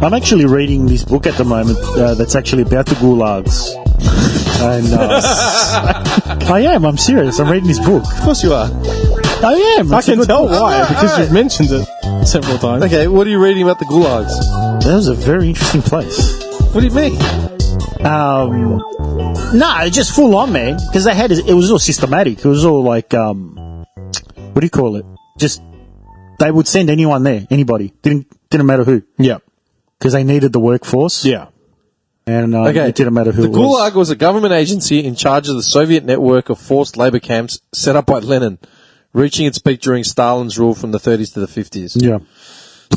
I'm actually reading this book at the moment that's actually about the Gulags. And I am. I'm serious. I'm reading this book. Of course you are. I am. I can tell why, because you've mentioned it several times. Okay, what are you reading about the Gulags? That was a very interesting place. What do you mean? No, just full on, man. Because they had it was all systematic. It was all like what do you call it? Just they would send anyone there, anybody. Didn't matter who. Yeah. Because they needed the workforce. Yeah. And it didn't matter who The it was. Gulag was a government agency in charge of the Soviet network of forced labor camps set up by Lenin, reaching its peak during Stalin's rule from the 30s to the 50s. Yeah.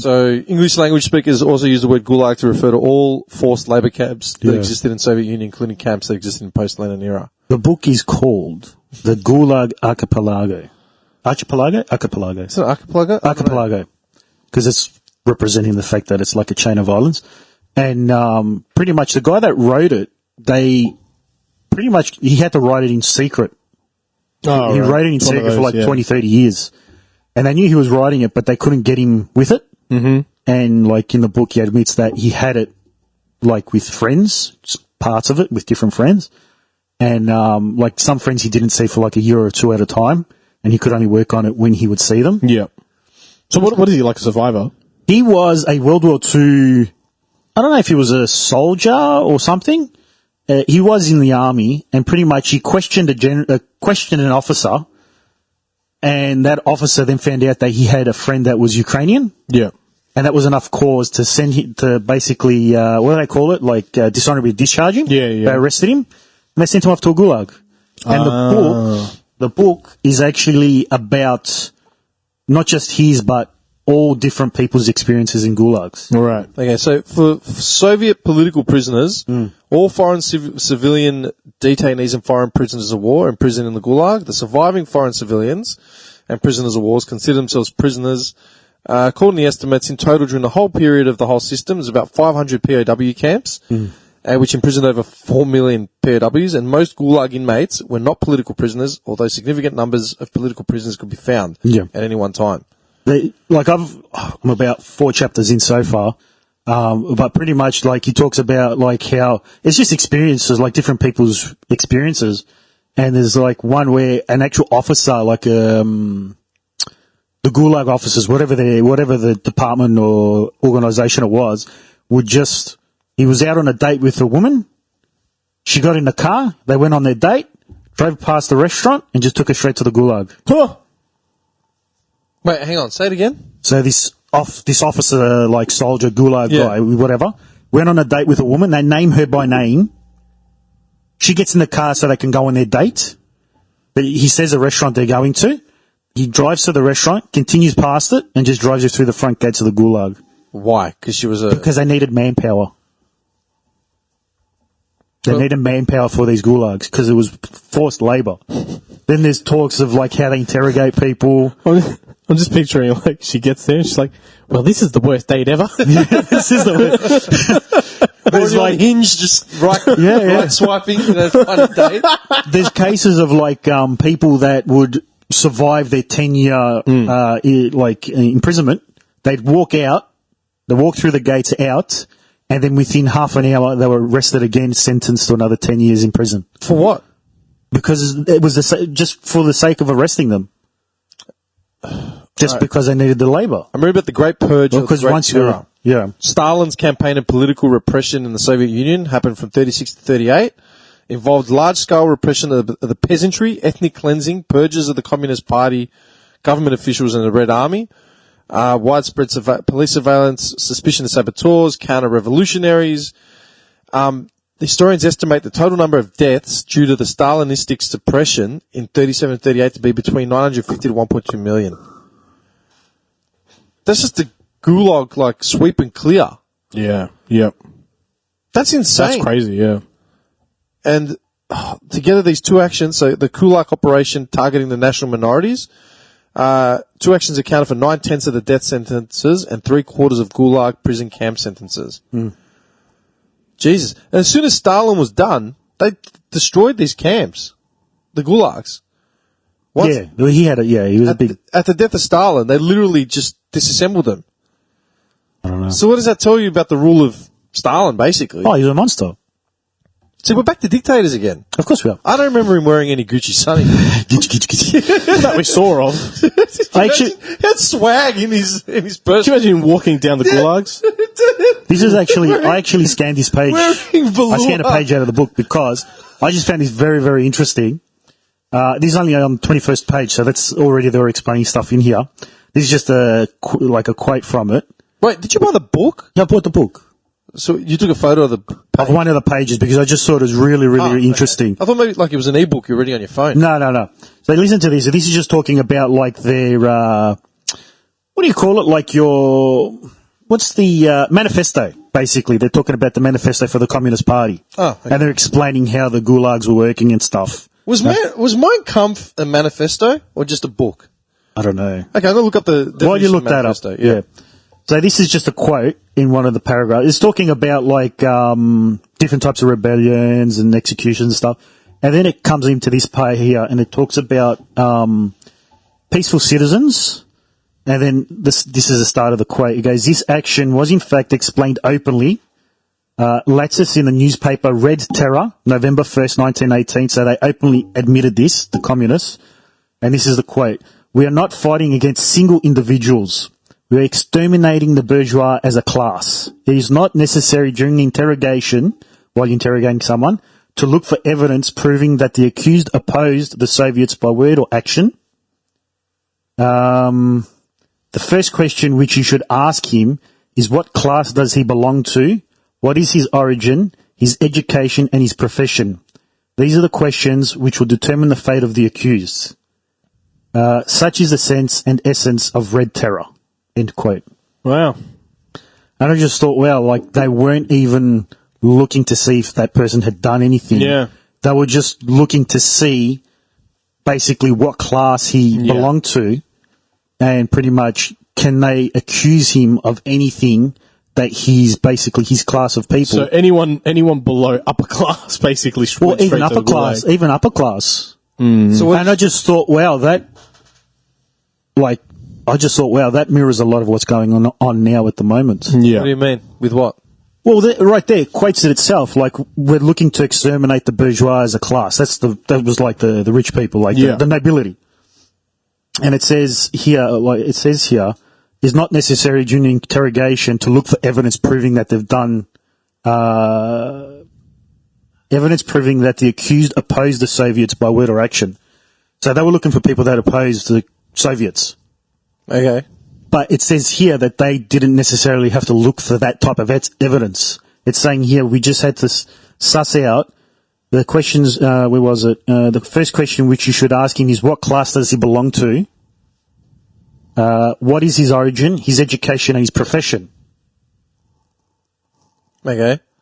So English language speakers also use the word Gulag to refer to all forced labor camps that existed in Soviet Union, including camps that existed in post-Lenin era. The book is called The Gulag Archipelago. Archipelago? Archipelago. Is it an archipelago? Archipelago. Because it's representing the fact that it's like a chain of islands. And pretty much the guy that wrote it, he had to write it in secret. Oh, he wrote it in secret for like 20, 30 years. And they knew he was writing it, but they couldn't get him with it. Mm-hmm. And like in the book, he admits that he had it like with friends, parts of it with different friends. And like some friends he didn't see for like a year or two at a time. And he could only work on it when he would see them. Yeah. So what is he, like a survivor? He was a World War II, I don't know if he was a soldier or something. He was in the army, and pretty much he questioned an officer, and that officer then found out that he had a friend that was Ukrainian. Yeah. And that was enough cause to send him to basically, what do they call it? Like dishonorably discharge him. Yeah, yeah. They arrested him, and they sent him off to a gulag. And the book is actually about not just his, but all different people's experiences in gulags. All right. Okay, so for Soviet political prisoners, all foreign civilian detainees and foreign prisoners of war imprisoned in the Gulag, the surviving foreign civilians and prisoners of war consider themselves prisoners. According to the estimates, in total during the whole period of the whole system, there's about 500 POW camps, which imprisoned over 4 million POWs, and most Gulag inmates were not political prisoners, although significant numbers of political prisoners could be found at any one time. I'm about 4 chapters in so far, but pretty much like he talks about like how it's just experiences, like different people's experiences, and there's like one where an actual officer, like the Gulag officers, whatever the department or organization it was, he was out on a date with a woman. She got in the car. They went on their date, drove past the restaurant, and just took her straight to the Gulag. Wait, hang on. Say it again. So this officer, like soldier, Gulag guy, whatever, went on a date with a woman. They name her by name. She gets in the car so they can go on their date. But he says the restaurant they're going to. He drives to the restaurant, continues past it, and just drives you through the front gates of the Gulag. Why? Because they needed manpower. They needed manpower for these gulags because it was forced labour. Then there's talks of like how they interrogate people. I'm just picturing like she gets there and she's like, "Well, this is the worst date ever." This is the worst. There's like Hinge, just right swiping, find a date. There's cases of like people that would survive their 10-year imprisonment. They'd walk out, they walk through the gates out. And then within half an hour, they were arrested again, sentenced to another 10 years in prison. For what? Because it was just for the sake of arresting them. Just because they needed the labour. I remember about the Great Purge of the Great Terror. Stalin's campaign of political repression in the Soviet Union happened from 36 to 38. Involved large-scale repression of the peasantry, ethnic cleansing, purges of the Communist Party, government officials and the Red Army. Widespread police surveillance, suspicion of saboteurs, counter-revolutionaries. Historians estimate the total number of deaths due to the Stalinistic suppression in 37-38 to be between 950 to 1.2 million. That's just the Gulag, like, sweep and clear. Yeah, yep. That's insane. That's crazy, yeah. And together these two actions, so the Kulak operation targeting the national minorities, two actions accounted for 9/10 of the death sentences and 3/4 of Gulag prison camp sentences. Jesus. And as soon as Stalin was done, they destroyed these camps, the Gulags. He was a big... At the death of Stalin, they literally just disassembled them. I don't know. So what does that tell you about the rule of Stalin, basically? Oh, he's a monster. See, we're back to dictators again. Of course we are. I don't remember him wearing any Gucci Sunny. That we saw of. I actually, He had swag in his Can person. you imagine him walking down the Gulags? this is actually, I actually scanned this page. Wearing velour. I scanned a page out of the book because I just found this very, very interesting. This is only on the 21st page, so that's already they were explaining stuff in here. This is just a quote from it. Wait, did you buy the book? Yeah, I bought the book So you took a photo of the page? of one of the pages because I just thought it was really, really interesting. I thought maybe like it was an ebook you're reading on your phone. No. So listen to this. So this is just talking about like their, what do you call it? Like what's the manifesto? Basically, they're talking about the manifesto for the Communist Party. Oh, okay. And they're explaining how the gulags were working and stuff. Was Mein Kampf a manifesto or just a book? I don't know. Okay, I'm going to look up the Why do you look that up? manifesto. Yeah. So this is just a quote in one of the paragraphs. It's talking about like different types of rebellions and executions and stuff. And then it comes into this part here and it talks about peaceful citizens. And then this is the start of the quote. It goes, this action was in fact explained openly. Latsis in the newspaper Red Terror, November 1st, 1918. So they openly admitted this, the communists. And this is the quote. We are not fighting against single individuals. We are exterminating the bourgeois as a class. It is not necessary during the interrogation, while you're interrogating someone, to look for evidence proving that the accused opposed the Soviets by word or action. The first question which you should ask him is what class does he belong to? What is his origin, his education, and his profession? These are the questions which will determine the fate of the accused. Such is the sense and essence of Red Terror. End quote. Wow. And I just thought, wow, like they weren't even looking to see if that person had done anything. Yeah. They were just looking to see basically what class he belonged to and pretty much can they accuse him of anything that he's basically his class of people. So anyone below upper class basically Or went even straight to the upper class, Gulag. even upper class. So And I just thought, wow, that mirrors a lot of what's going on now at the moment. Yeah. What do you mean? With what? Well, right there quotes it itself. Like we're looking to exterminate the bourgeois as a class. That was like the rich people, like the nobility. And it says here, is not necessary during interrogation to look for evidence proving that they've done. Evidence proving that the accused opposed the Soviets by word or action. So they were looking for people that opposed the Soviets. Okay. But it says here that they didn't necessarily have to look for that type of evidence. It's saying here we just had to suss out the questions. Where was it? The first question which you should ask him is what class does he belong to? What is his origin, his education, and his profession?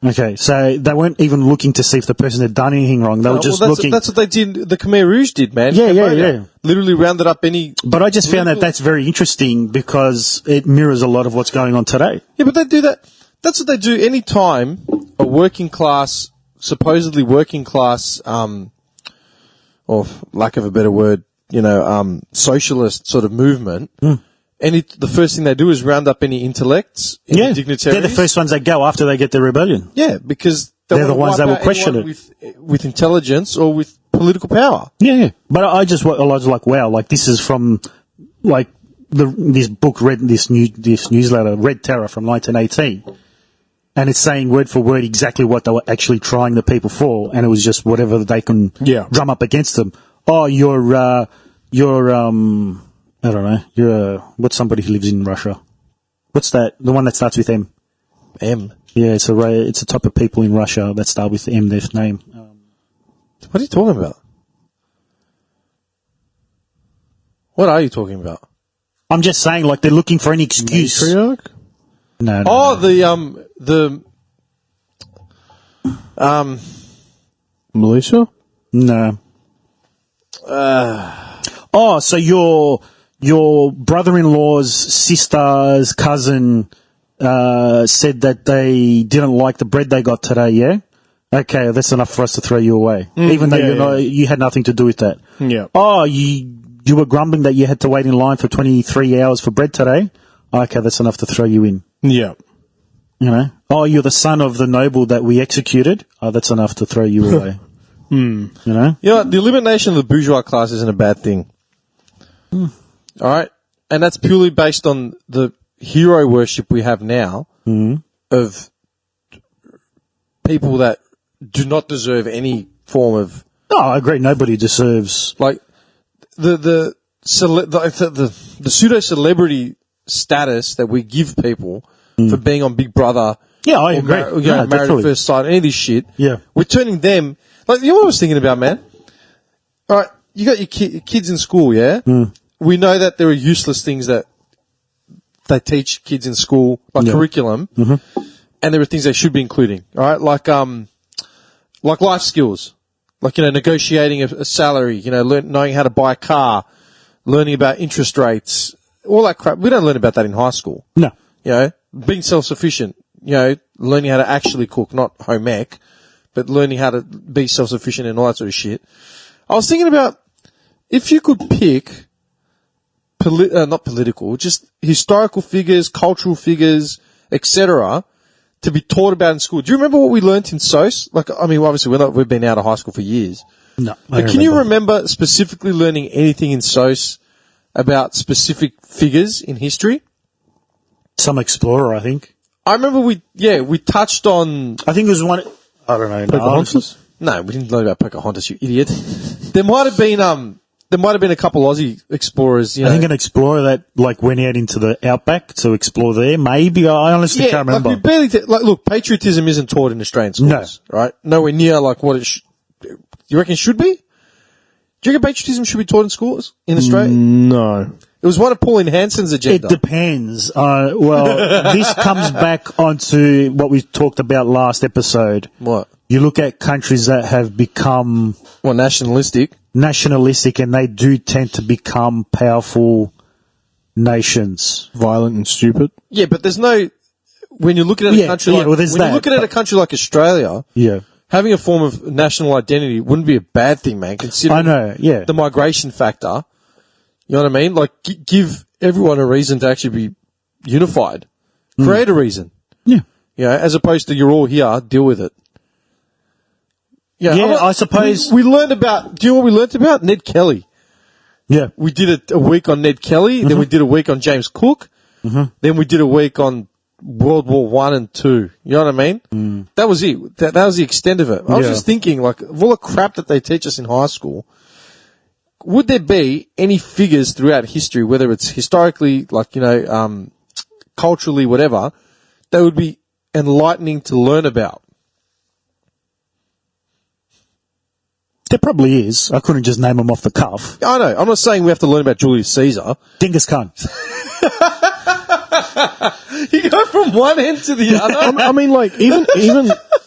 Okay, so they weren't even looking to see if the person had done anything wrong. They were just looking. That's what they did. The Khmer Rouge did, man. Yeah. Literally rounded up any. But I just found that that's very interesting because it mirrors a lot of what's going on today. Yeah, but they do that. That's what they do any time a working class, supposedly working class, or lack of a better word, socialist sort of movement. The first thing they do is round up any intellects, any dignitaries. They're the first ones that go after they get their rebellion. Yeah, because they're the ones that will question it with intelligence or with political power. Yeah. But I was like, wow, like this is from like this book, this newsletter, Red Terror from 1918, and it's saying word for word exactly what they were actually trying the people for, and it was just whatever they can drum up against them. Oh, you're I don't know. You're what's somebody who lives in Russia? What's that? The one that starts with M. M. Yeah, it's a type of people in Russia that start with M. Their name. What are you talking about? What are you talking about? I'm just saying, like they're looking for any excuse. Matriarch? No. The Militia? No. So your brother-in-law's sister's cousin said that they didn't like the bread they got today, yeah? Okay, that's enough for us to throw you away. Even though you had nothing to do with that. Yeah. Oh, you were grumbling that you had to wait in line for 23 hours for bread today? Okay, that's enough to throw you in. Yeah. You know, oh, you're the son of the noble that we executed. Oh, that's enough to throw you away. You know? You know, the elimination of the bourgeois class isn't a bad thing. All right? And that's purely based on the hero worship we have now of people that do not deserve any form of... No, I agree. Nobody deserves... Like, the pseudo-celebrity status that we give people for being on Big Brother... Yeah, I agree. Married at First Sight, any of this shit. Yeah. We're turning them... Like, you know what I was thinking about, man? All right, you got your kids in school, yeah? We know that there are useless things that they teach kids in school, like curriculum, and there are things they should be including, all right? Like life skills, like, you know, negotiating a salary, you know, knowing how to buy a car, learning about interest rates, all that crap. We don't learn about that in high school. No. You know, being self-sufficient, you know, learning how to actually cook, not home ec, but learning how to be self-sufficient and all that sort of shit. I was thinking about if you could pick, not political, just historical figures, cultural figures, etc., to be taught about in school. Do you remember what we learnt in SOS? Like, I mean, obviously we've been out of high school for years. No. But can you remember specifically learning anything in SOS about specific figures in history? Some explorer, I think. I remember we touched on... I think it was one... I don't know. Pocahontas? No, we didn't learn about Pocahontas, you idiot. There might have been a couple Aussie explorers, you know. I think an explorer that, like, went out into the outback to explore there. Maybe. I honestly can't remember. Like, we barely look, patriotism isn't taught in Australian schools. No. Right? Nowhere near, like, what it you reckon it should be? Do you reckon patriotism should be taught in schools in Australia? No. It was one of Pauline Hanson's agenda. It depends. Well, this comes back onto what we talked about last episode. What? You look at countries that have become... Well, nationalistic, and they do tend to become powerful nations. Violent and stupid. Yeah, but there's no... When you're looking at a country like... Well, when you're looking at a country like Australia... Yeah. Having a form of national identity wouldn't be a bad thing, man, considering I know, yeah. the migration factor. You know what I mean? Like, give everyone a reason to actually be unified. Create a reason. Yeah. You know, as opposed to you're all here, deal with it. Yeah, I suppose... We learned about... Do you know what we learned about? Ned Kelly. Yeah. We did a week on Ned Kelly, then we did a week on James Cook, then we did a week on World War One and Two. You know what I mean? That was it. That was the extent of it. I was just thinking, like, of all the crap that they teach us in high school, would there be any figures throughout history, whether it's historically, like, you know, culturally, whatever, that would be enlightening to learn about? There probably is. I couldn't just name them off the cuff. I know. I'm not saying we have to learn about Julius Caesar. Genghis Khan. You go from one end to the other. I mean, like,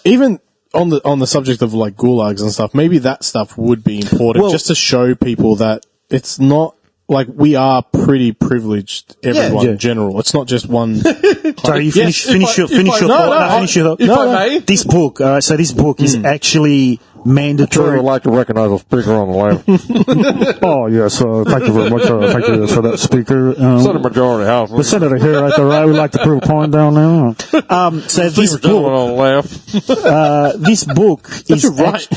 even on the subject of, like, gulags and stuff, maybe that stuff would be important just to show people that it's not, like, we are pretty privileged, everyone in general. It's not just one. Sorry, you finish your thought. Finish your thought. If I may. This book, so this book is actually mandatory. I would like to recognize the speaker on the left. Oh, yes, thank you very much. Thank you for that, Speaker. Senate Majority House. The senator here at the right would like to prove a point down there. So this Gentleman book, on the left. this book is right.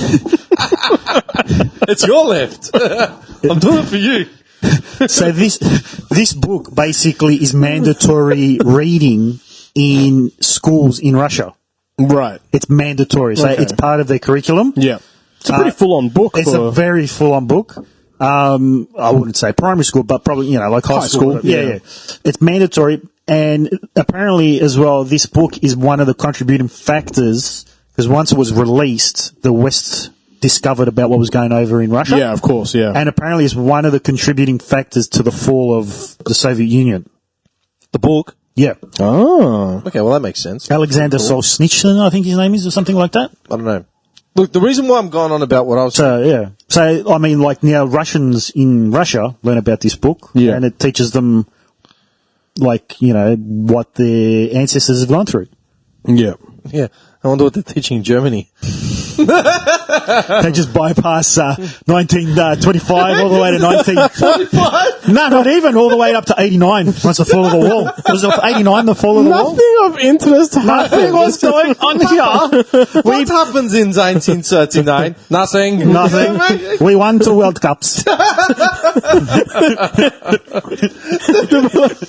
It's your left. I'm doing it for you. So this book basically is mandatory reading in schools in Russia. Right. It's mandatory, so it's part of their curriculum. Yeah. It's a pretty full-on book. It's a very full-on book. I wouldn't say primary school, but probably, you know, like high school. Yeah. It's mandatory, and apparently as well, this book is one of the contributing factors, because once it was released, the West discovered about what was going over in Russia. Yeah, of course, yeah. And apparently it's one of the contributing factors to the fall of the Soviet Union. The book? Yeah. Oh. Okay, well, that makes sense. Alexander Solzhenitsyn, I think his name is, or something like that. I don't know. Look, the reason why I'm going on about what I was... So, I mean, like, now Russians in Russia learn about this book, and it teaches them, like, you know, what their ancestors have gone through. Yeah. Yeah, I wonder what they're teaching in Germany. They just bypass 1925 all the way to 1945. No, not even all the way up to 89. Once the fall of the wall. Was it 89 the fall of the wall? Nothing of interest Nothing happened. was going on here. What happens in 1939? Nothing. Nothing. We won 2 World Cups.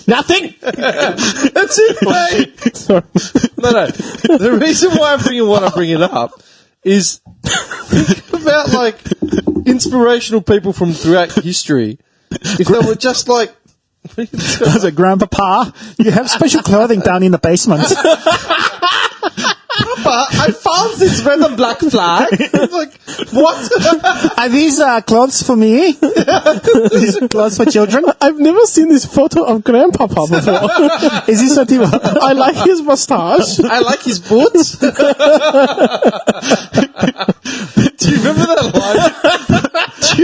Nothing. That's it, mate. Sorry. No. The reason why I'm bringing it up is think about like inspirational people from throughout history. If they were just like, I was like, Grandpapa, you have special clothing down in the basement. Papa, I found this red and black flag. I'm like, what? Are these clothes for me? These are clothes for children? I've never seen this photo of Grandpapa before. Is this what you I like his mustache. I like his boots. Do you remember that line?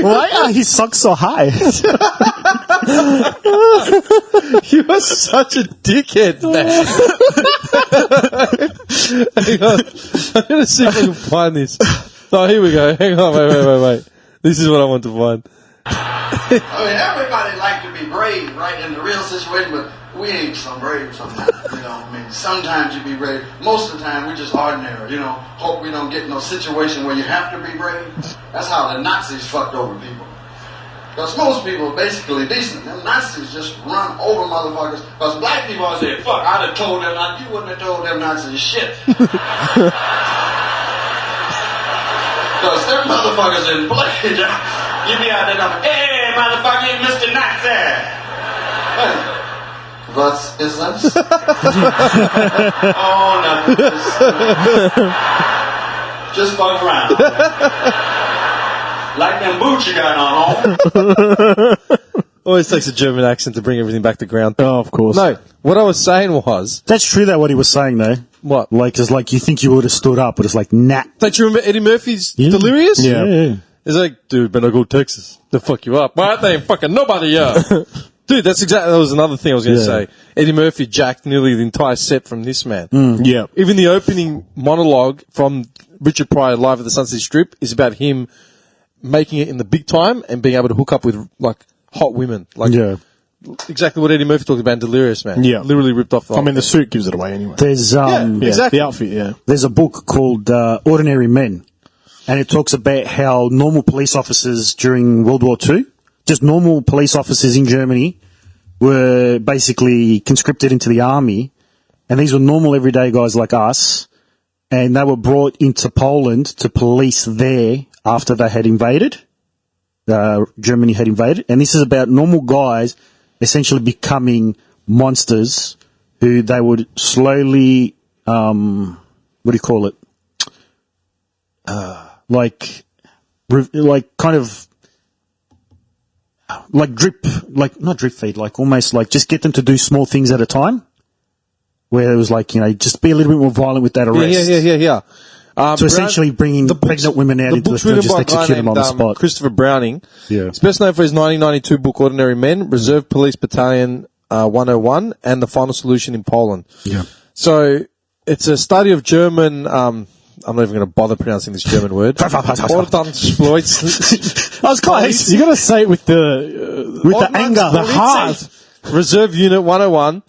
Why are his socks so high? You are such a dickhead, man. Hang on. I'm going to see if I can find this. Oh, here we go. Hang on. Wait. This is what I want to find. I mean, everybody like to be brave, right, in the real situation, but we ain't so brave sometimes, you know. I mean, sometimes you be brave. Most of the time, we just ordinary, you know. Hope we don't get in no situation where you have to be brave. That's how the Nazis fucked over people. Because most people are basically decent. Them Nazis just run over motherfuckers. Because black people always say, fuck, I'd have told them, you wouldn't have told them Nazis shit. Because them motherfuckers in play. You be out there going, hey, motherfucker, you Mr. Nazi. Hey, what is that? Oh, nothing. Just fuck around. Like them boots you got on. Always takes a German accent to bring everything back to ground. Oh, of course. No, what I was saying was... That's true, though, what he was saying, though. What? Like, it's like you think you would have stood up, but it's like, nah. Don't you remember Eddie Murphy's Delirious? Yeah. It's like, dude, better go to Texas. They'll fuck you up. Why they ain't fucking nobody up? Dude, that was another thing I was going to say. Eddie Murphy jacked nearly the entire set from this man. Yeah. Even the opening monologue from Richard Pryor live at the Sunset Strip is about him making it in the big time and being able to hook up with, like, hot women. Like, exactly what Eddie Murphy talked about in Delirious, man. Yeah. Literally ripped off the I mean, the suit gives it away anyway. There's, exactly. The outfit, yeah. There's a book called Ordinary Men, and it talks about how normal police officers during World War II, just normal police officers in Germany, were basically conscripted into the army, and these were normal everyday guys like us, and they were brought into Poland to police there after they had invaded. Germany had invaded, and this is about normal guys essentially becoming monsters who they would slowly, what do you call it? Like kind of, like not drip feed, like almost like just get them to do small things at a time. Where it was like, you know, just be a little bit more violent with that arrest. Yeah. So essentially bringing the pregnant women out into the field, just execute them on the spot. Christopher Browning. Yeah. He's best known for his 1992 book, Ordinary Men, Reserve Police Battalion 101, and The Final Solution in Poland. Yeah. So it's a study of German, I'm not even going to bother pronouncing this German word. Ordnungsploits. I was close. You got to say it with the anger, the heart. Reserve Unit 101,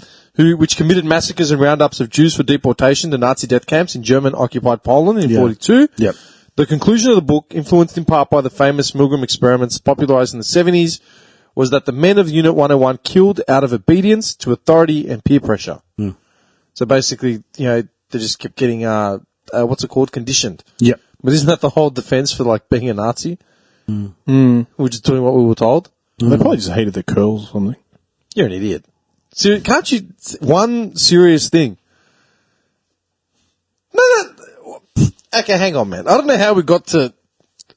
which committed massacres and roundups of Jews for deportation to Nazi death camps in German-occupied Poland in 1942. Yep. The conclusion of the book, influenced in part by the famous Milgram experiments popularized in the 70s, was that the men of Unit 101 killed out of obedience to authority and peer pressure. So basically, you know, they just kept getting, what's it called? Conditioned. Yep. But isn't that the whole defense for, like, being a Nazi? We're just doing what we were told? They probably just hated the curls or something. You're an idiot. Can't you... One serious thing. No. Okay, hang on, man. I don't know how we got to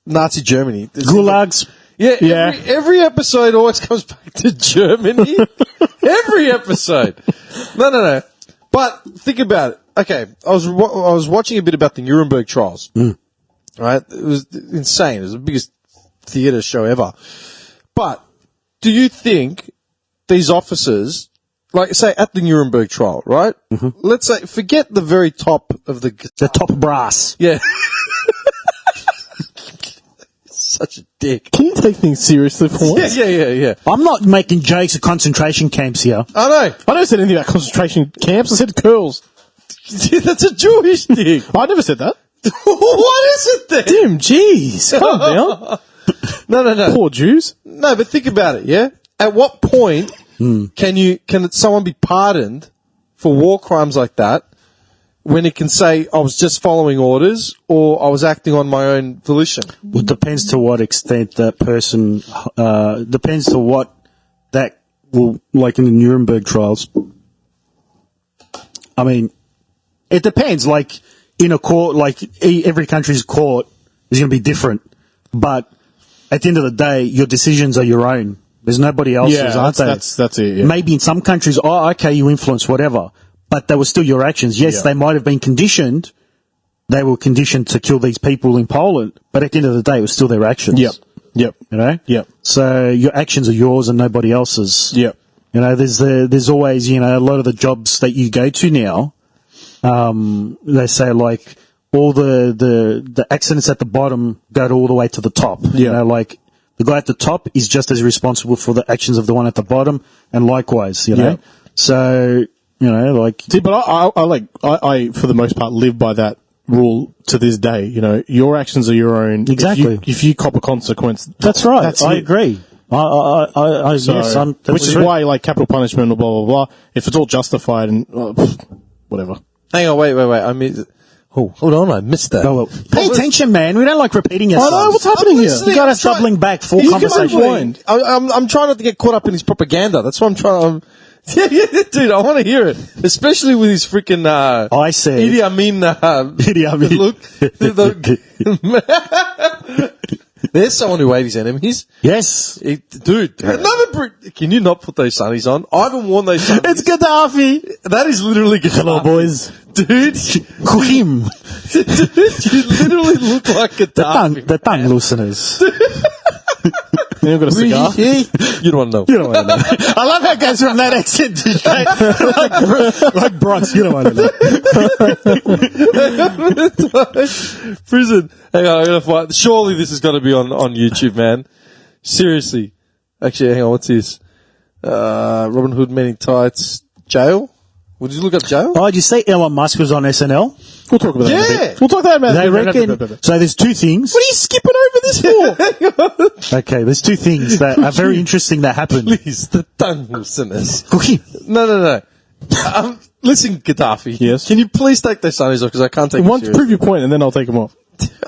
Nazi Germany. Gulags. Yeah. Every episode always comes back to Germany. Every episode. No. But think about it. Okay, I was watching a bit about the Nuremberg trials. Right? It was insane. It was the biggest theater show ever. But do you think these officers, like, say, at the Nuremberg trial, right? Let's say, forget the very top of the top brass. Yeah. such a dick. Can you take things seriously for once? Yeah. I'm not making jokes of concentration camps here. I know. I never said anything about concentration camps. I said curls. That's a Jewish thing. I never said that. What is it then? Tim, jeez. Calm down. No. Poor Jews. No, but think about it, yeah? At what point can someone be pardoned for war crimes like that when it can say, I was just following orders or I was acting on my own volition? Well, it depends to what extent that person, depends to what that will, like in the Nuremberg trials. I mean, it depends. Like, in a court, like, every country's court is going to be different. But at the end of the day, your decisions are your own. There's nobody else's, aren't they? That's it, yeah. Maybe in some countries, okay, you influence whatever. But they were still your actions. Yes, they might have been conditioned. They were conditioned to kill these people in Poland. But at the end of the day, it was still their actions. Yep. You know? Yep. So your actions are yours and nobody else's. Yep. You know, there's always, you know, a lot of the jobs that you go to now, they say like all the accidents at the bottom go all the way to the top. Yeah. You know, like the guy at the top is just as responsible for the actions of the one at the bottom, and likewise, you know. Yeah. So, you know, like. See, but I for the most part live by that rule to this day. You know, your actions are your own. Exactly. If you cop a consequence, That's right. That's I it. agree. So, which is why, like, capital punishment or blah, blah, blah, if it's all justified and whatever. Hang on, wait. I mean, hold on, I missed that. Oh, well, pay attention, man. We don't like repeating ourselves. I know, what's happening here? listening. You got us I'm trying- doubling back full You can conversation. rewind. I'm trying not to get caught up in his propaganda. That's what I'm trying. Dude, I want to hear it, especially with his freaking. I said. Idi Amin. Idi Amin. Look. There's someone who ate his enemies. Yes. Dude, can you not put those sunnies on? I haven't worn those sunnies. It's Gaddafi. That is literally Gaddafi. Hello, boys. Dude, Kuhim. dude, you literally look like Gaddafi. The tongue looseners. You got a cigar? You don't want to know. You don't want to know. I love how it goes from that accent to straight, like Bronx. You don't want to know. Prison. Hang on, I'm gonna find. Surely this has got to be on YouTube, man. Seriously. Actually, hang on. What's this? Robin Hood Men in Tights. Jail. Would you look up jail? Oh, did you say Elon Musk was on SNL? We'll talk about that in a Yeah. bit. We'll talk about that They in a bit. reckon. So there's two things. What are you skipping over this for? Okay, there's two things that are very interesting that happened. Please, the tongue looseners. Kuhim. No. Listen, Gaddafi. Yes. Can you please take those sunnies off because I can't take Once them prove your point, and then I'll take them off.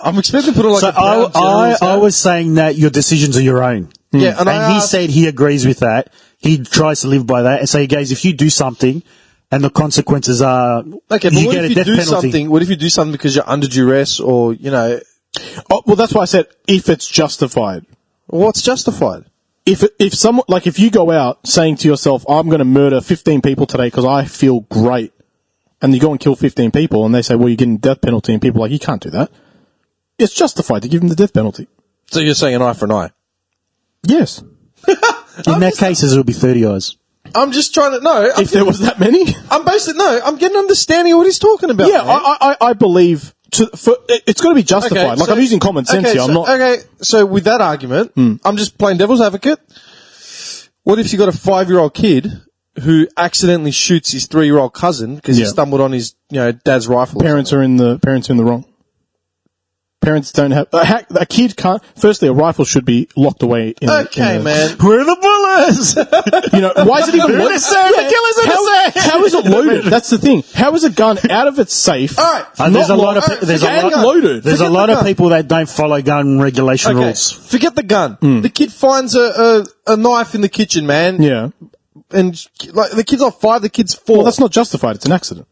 I'm expecting to put on like So a brown I was saying that your decisions are your own. Yeah, and I he asked- said he agrees with that. He tries to live by that. And so he goes, if you do something and the consequences are Okay, but you what get if a you death do penalty. something? What if you do something because you're under duress or, you know, Oh, well, that's why I said if it's justified. what's justified? If someone, like, if you go out saying to yourself, I'm going to murder 15 people today because I feel great, and you go and kill 15 people, and they say, well, you're getting death penalty, and people are like, you can't do that. It's justified to give them the death penalty. So you're saying an eye for an eye? Yes. In that case, it will be 30 eyes. I'm just trying to know. If there was that many? I'm getting an understanding of what he's talking about. Yeah, man. I believe it's got to be justified. I'm using common sense here. I'm not. Okay, so with that argument, I'm just playing devil's advocate. What if you got a 5-year-old kid who accidentally shoots his 3-year-old cousin because he Yeah. stumbled on his, dad's rifle? Parents are in the wrong. Parents don't have a kid can't. Firstly, a rifle should be locked away. Okay, man. Where are the bullets? Why is it even loaded? The killer's in the safe. How is it loaded? That's the thing. How is a gun out of its safe? All right. There's a not lot of locked, there's a and lot loaded. There's a Forget lot the of gun. people that don't follow gun regulation Okay, rules. forget the gun. The kid finds a knife in the kitchen, man. Yeah. And like the kid's not 5, the kid's 4. Well, that's not justified. It's an accident.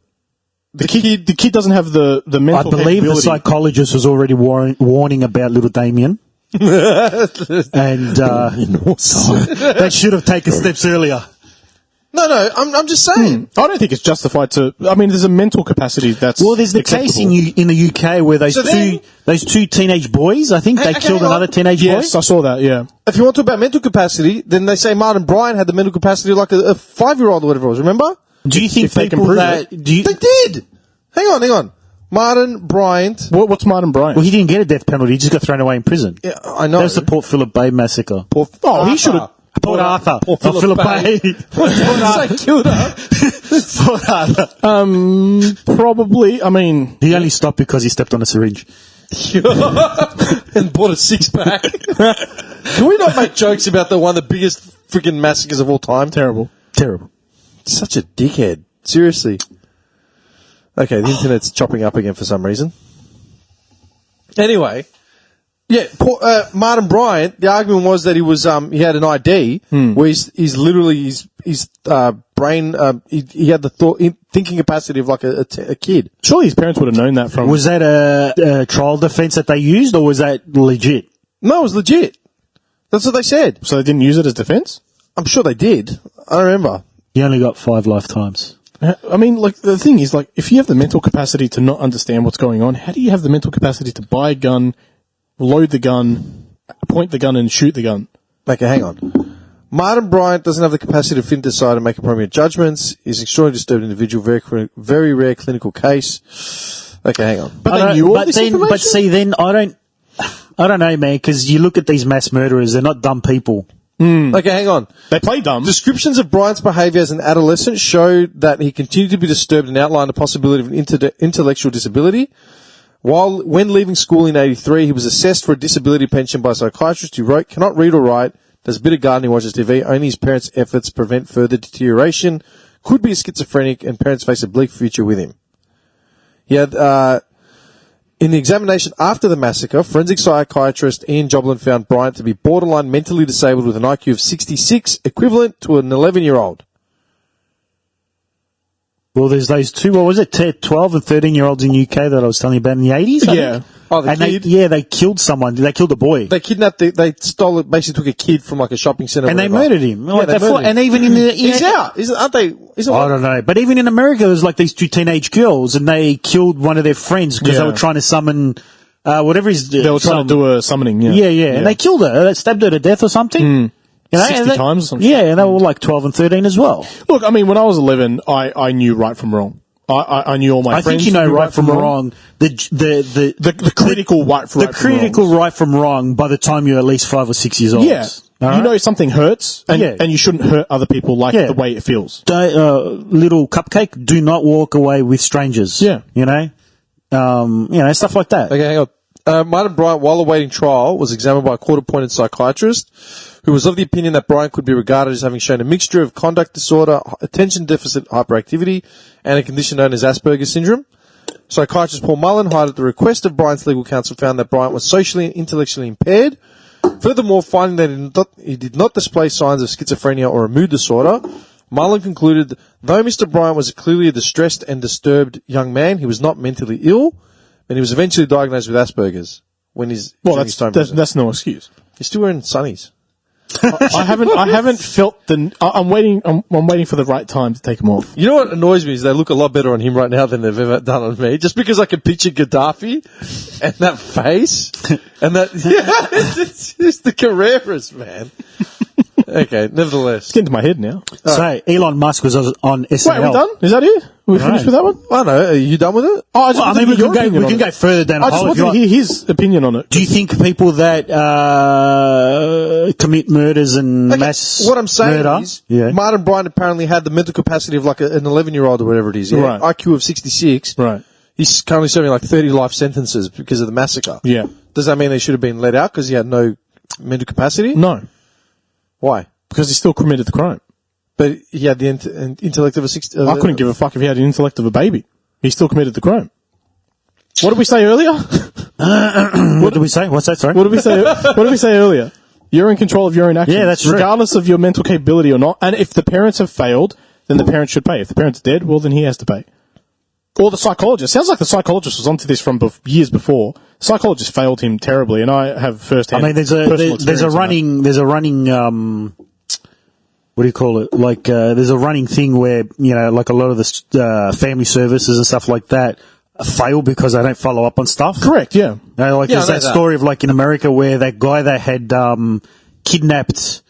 The kid doesn't have the I mental believe the capability. psychologist was already warning about little Damien. And they should have taken steps earlier. No, I'm just saying. I don't think it's justified to. I mean, there's a mental capacity that's. Well, there's the case in the UK where those So then- those two teenage boys, I think they Okay, killed hang on. another teenage boy. Yes, I saw that. Yeah. If you want to talk about mental capacity, then they say Martin Bryan had the mental capacity like a 5-year-old or whatever it was, remember? Do you think if they can people prove that it. do you, They did. Hang on. Martin Bryant. What's Martin Bryant? Well, he didn't get a death penalty. He just got thrown away in prison. Yeah, I know. That was the Port Phillip Bay massacre. He should have. Port Arthur. Port Not Phillip Phillip Bay. killed her. Port Arthur. Probably. I mean, He only stopped because he stepped on a syringe. And bought a 6-pack. Can we not make jokes about one of the biggest freaking massacres of all time? terrible. Terrible. Such a dickhead. Seriously. Okay, the internet's chopping up again for some reason. Anyway, yeah, Martin Bryant. The argument was that he was he had an ID where he's literally his brain he had the thinking capacity of like a kid. Surely his parents would have known that from. Was that a trial defense that they used, or was that legit? No, it was legit. That's what they said. So they didn't use it as defense? I'm sure they did. I don't remember. He only got 5 lifetimes. I mean, like, the thing is, like, if you have the mental capacity to not understand what's going on, how do you have the mental capacity to buy a gun, load the gun, point the gun, and shoot the gun? Okay, hang on. Martin Bryant doesn't have the capacity to think, decide, and make appropriate judgments. He's an extraordinarily disturbed individual, very rare clinical case. Okay, hang on. But they knew all this information? But see, then I don't know, man, because you look at these mass murderers, they're not dumb people. Okay, hang on. They play dumb. Descriptions of Bryant's behaviour as an adolescent show that he continued to be disturbed and outlined the possibility of an intellectual disability. When leaving school in 1983, he was assessed for a disability pension by a psychiatrist who wrote, "Cannot read or write, does a bit of gardening, watches TV, only his parents' efforts prevent further deterioration, could be a schizophrenic, and parents face a bleak future with him." He had, in the examination after the massacre, forensic psychiatrist Ian Joblin found Bryant to be borderline mentally disabled with an IQ of 66, equivalent to an 11-year-old. Well, there's those two, what was it, 12 and 13-year-olds in UK that I was telling you about in the 80s? Yeah. Oh, the kid? They killed someone. They killed a boy. They kidnapped, they stole it, basically took a kid from like a shopping centre. And they murdered him. Yeah, they murdered him. And even in the... He's out. Aren't they? I don't know. But even in America, there's like these 2 teenage girls, and they killed one of their friends because they were trying to summon... whatever is... They were trying to do a summoning, Yeah. And they killed her. They stabbed her to death or something. You know, 60 times or something. Yeah, and they were like 12 and 13 as well. Look, I mean, when I was 11, I knew right from wrong. I knew all my friends. I think you know right from wrong. The critical right from wrong. The critical right from wrong by the time you're at least 5 or 6 years old. Yeah. You know something hurts, and you shouldn't hurt other people like the way it feels. Little Cupcake, do not walk away with strangers. Yeah. You know, stuff like that. Okay, hang on. Martin Bryant, while awaiting trial, was examined by a court-appointed psychiatrist who was of the opinion that Bryant could be regarded as having shown a mixture of conduct disorder, attention deficit hyperactivity, and a condition known as Asperger's syndrome. Psychiatrist Paul Mullen, hired at the request of Bryant's legal counsel, found that Bryant was socially and intellectually impaired. Furthermore, finding that he did not display signs of schizophrenia or a mood disorder, Mullen concluded that though Mr. Bryant was clearly a distressed and disturbed young man, he was not mentally ill, and he was eventually diagnosed with Asperger's when his that's no excuse. He's still wearing sunnies. I haven't felt I'm waiting for the right time to take them off. You know what annoys me is they look a lot better on him right now than they've ever done on me. Just because I can picture Gaddafi and that face and that, it's the Carreras, man. Okay, nevertheless. It's getting to my head now. So, Elon Musk was on SNL. Wait, are we done? Is that it? We finished with that one? I don't know. Are you done with it? We can go further down. I just want to hear his opinion on it. Do you think people that commit murders and mass what I'm saying murder, is, Martin Bryant apparently had the mental capacity of like an 11-year-old or whatever it is. Yeah? Right. IQ of 66. Right. He's currently serving like 30 life sentences because of the massacre. Yeah. Does that mean they should have been let out because he had no mental capacity? No. Why? Because he still committed the crime. But he had the intellect of a 60... I couldn't give a fuck if he had the intellect of a baby. He still committed the crime. What did we say earlier? What did we say? What's that, sorry? What did we say earlier? You're in control of your own actions. Yeah, that's true. Regardless of your mental capability or not. And if the parents have failed, then the parents should pay. If the parent's dead, well, then he has to pay. Or the psychologist. Sounds like the psychologist was onto this from years before. The psychologist failed him terribly, and I have first-hand. I mean, there's a running. What do you call it? Like, there's a running thing where, you know, like a lot of the family services and stuff like that fail because they don't follow up on stuff. Correct, yeah. You know, like there's that story of like in America where that guy that had kidnapped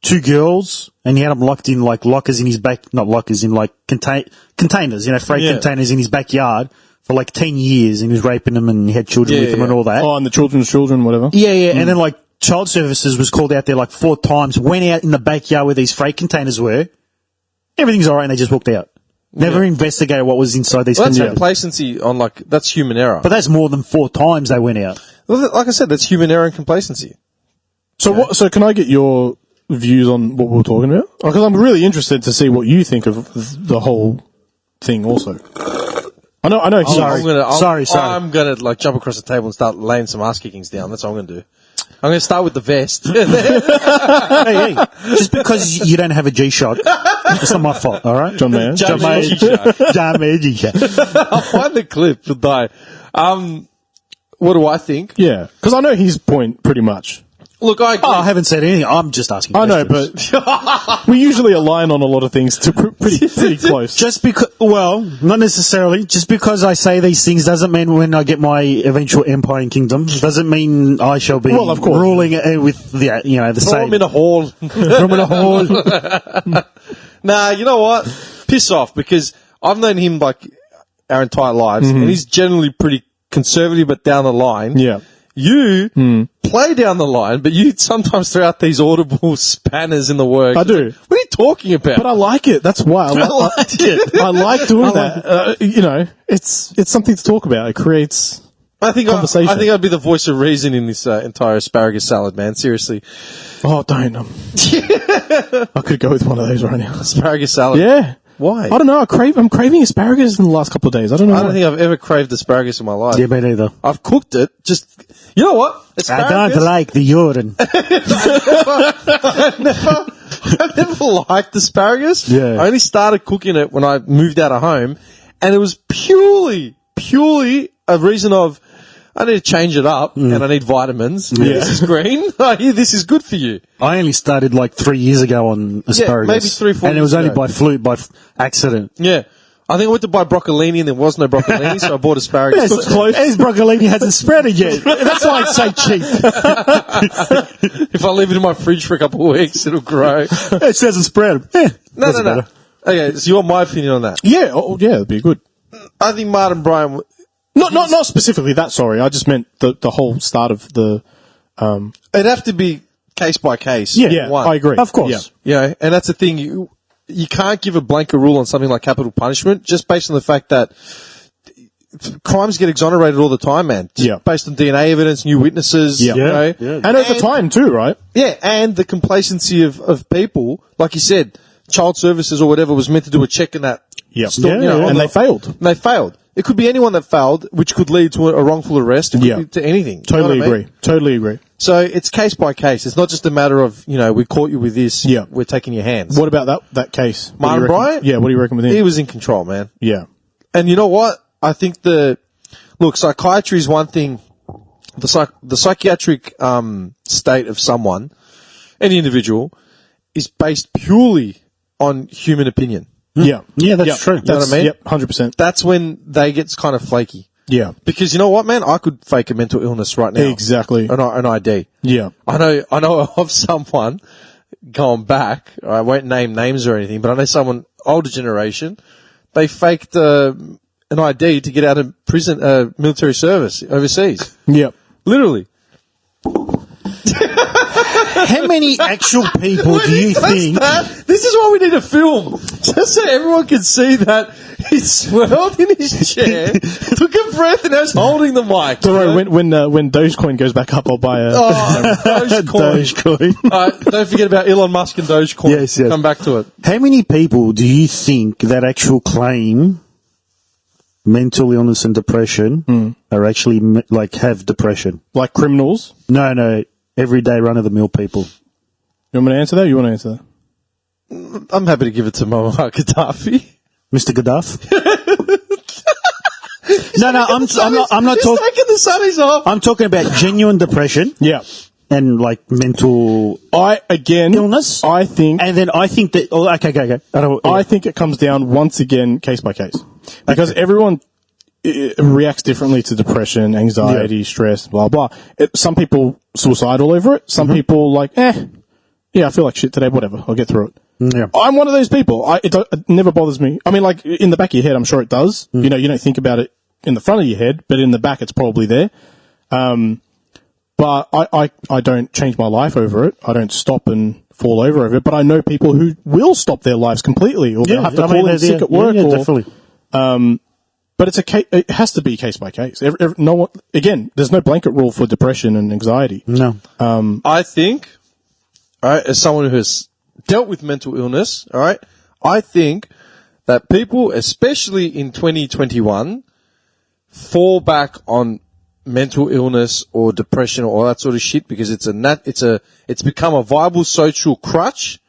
2 girls and he had them locked in like lockers in his back, not lockers, in like containers, you know, freight containers in his backyard for like 10 years and he was raping them and he had children with them and all that. Oh, and the children's children, whatever. Yeah. And then like child services was called out there like 4 times, went out in the backyard where these freight containers were. Everything's all right and they just walked out. Never investigated what was inside these Well, that's containers. complacency on that's human error. But that's more than 4 times they went out. Well, like I said, that's human error and complacency. So So can I get your views on what we're talking about? Because I'm really interested to see what you think of the whole thing. Also, I know. Sorry. I'm gonna like jump across the table and start laying some ass kickings down. That's what I'm gonna do. I'm gonna start with the vest. hey, just because you don't have a G-Shock, it's not my fault, all right? John Mayer. John Mayer G-Shock. I'll find the clip. You'll die. What do I think? Yeah, because I know his point pretty much. Look, I agree. Oh, I haven't said anything. I'm just asking questions. I know, but we usually align on a lot of things to pretty close. Just because, well, not necessarily. Just because I say these things doesn't mean when I get my eventual empire and kingdom, doesn't mean I shall be Well, of course. ruling it with the, the Throw same. him in a hall. Room in a hall. Nah, you know what? Piss off, because I've known him like our entire lives, and he's generally pretty conservative, but down the line. Yeah. You play down the line, but you sometimes throw out these audible spanners in the works. I do. What are you talking about? But I like it. That's why I like it. I like doing that. It's something to talk about. It creates conversation. I think I'd be the voice of reason in this entire asparagus salad, man. Seriously. Oh, don't. I could go with one of those right now. Asparagus salad. Yeah. Why? I don't know. I'm craving asparagus in the last couple of days. I don't know. I don't think I've ever craved asparagus in my life. Yeah, me neither. I've cooked it. You know what? I don't like the urine. I never liked asparagus. Yeah. I only started cooking it when I moved out of home, and it was purely a reason of I need to change it up, and I need vitamins. Yeah. This is green. I hear this is good for you. I only started like 3 years ago on asparagus. maybe 3 or 4 And it was years only ago. by accident. Yeah. I think I went to buy broccolini and there was no broccolini, so I bought asparagus. Yes, his broccolini hasn't sprouted yet. That's why it's so cheap. If I leave it in my fridge for a couple of weeks, it'll grow. It hasn't sprouted. No. Okay, so you want my opinion on that? Yeah. Oh, yeah. That'd be good. I think Martin Bryan... Not specifically that. Sorry, I just meant the whole start of the. It'd have to be case by case. Yeah, One. I agree. Of course. Yeah, and that's the thing. You can't give a blanket rule on something like capital punishment just based on the fact that crimes get exonerated all the time, man. Just based on DNA evidence, new witnesses. Yeah. You know? Yeah. And at the time too, right? Yeah, and the complacency of people. Like you said, child services or whatever was meant to do a check in that. Yeah. On And they failed. They failed. It could be anyone that failed, which could lead to a wrongful arrest. It could be to anything. Totally You know what I mean? agree. Totally agree. So it's case by case. It's not just a matter of, we caught you with this. Yeah. We're taking your hands. What about that case? What do you Martin reckon? Bryant? Yeah. What do you reckon with him? He was in control, man. Yeah. And you know what? I think psychiatry is one thing. The psychiatric state of someone, any individual, is based purely on human opinion. Yeah. Yeah, that's true. You know what I mean? Yep. 100%. That's when they get kind of flaky. Yeah. Because you know what, man? I could fake a mental illness right now. Exactly. An ID. Yeah. I know of someone going back. I won't name names or anything, but I know someone older generation. They faked an ID to get out of prison, military service overseas. Yep. Literally. How many actual people do you think? This is why we need a film, just so everyone can see that he swirled in his chair, took a breath, and was holding the mic. So when Dogecoin goes back up, I'll buy a Dogecoin. Don't forget about Elon Musk and Dogecoin. Yes. Come back to it. How many people do you think that actual claim mental illness and depression are actually have depression? like criminals. No, everyday run-of-the-mill people. You want me to answer that? Or you want to answer that? I'm happy to give it to Muammar Gaddafi. Mr. Gaddafi? No, I'm not talking. Taking the sunnies off. I'm talking about genuine depression Yeah. and mental illness. I think And then I think that. Oh, okay. I think it comes down once again case by case because everyone reacts differently to depression, anxiety, stress, blah blah. Some people suicidal over it. Some people I feel like shit today. Whatever, I'll get through it. Yeah. I'm one of those people. It never bothers me. I mean, in the back of your head, I'm sure it does. You don't think about it in the front of your head, but in the back it's probably there. But I don't change my life over it. I don't stop and fall over it. But I know people who will stop their lives completely, or they'll have to call in sick at work. Yeah, definitely. But it has to be case by case. No one, again, there's no blanket rule for depression and anxiety. No. I think, all right, as someone who has dealt with mental illness, all right, I think that people, especially in 2021, fall back on mental illness or depression or all that sort of shit because it's become a viable social crutch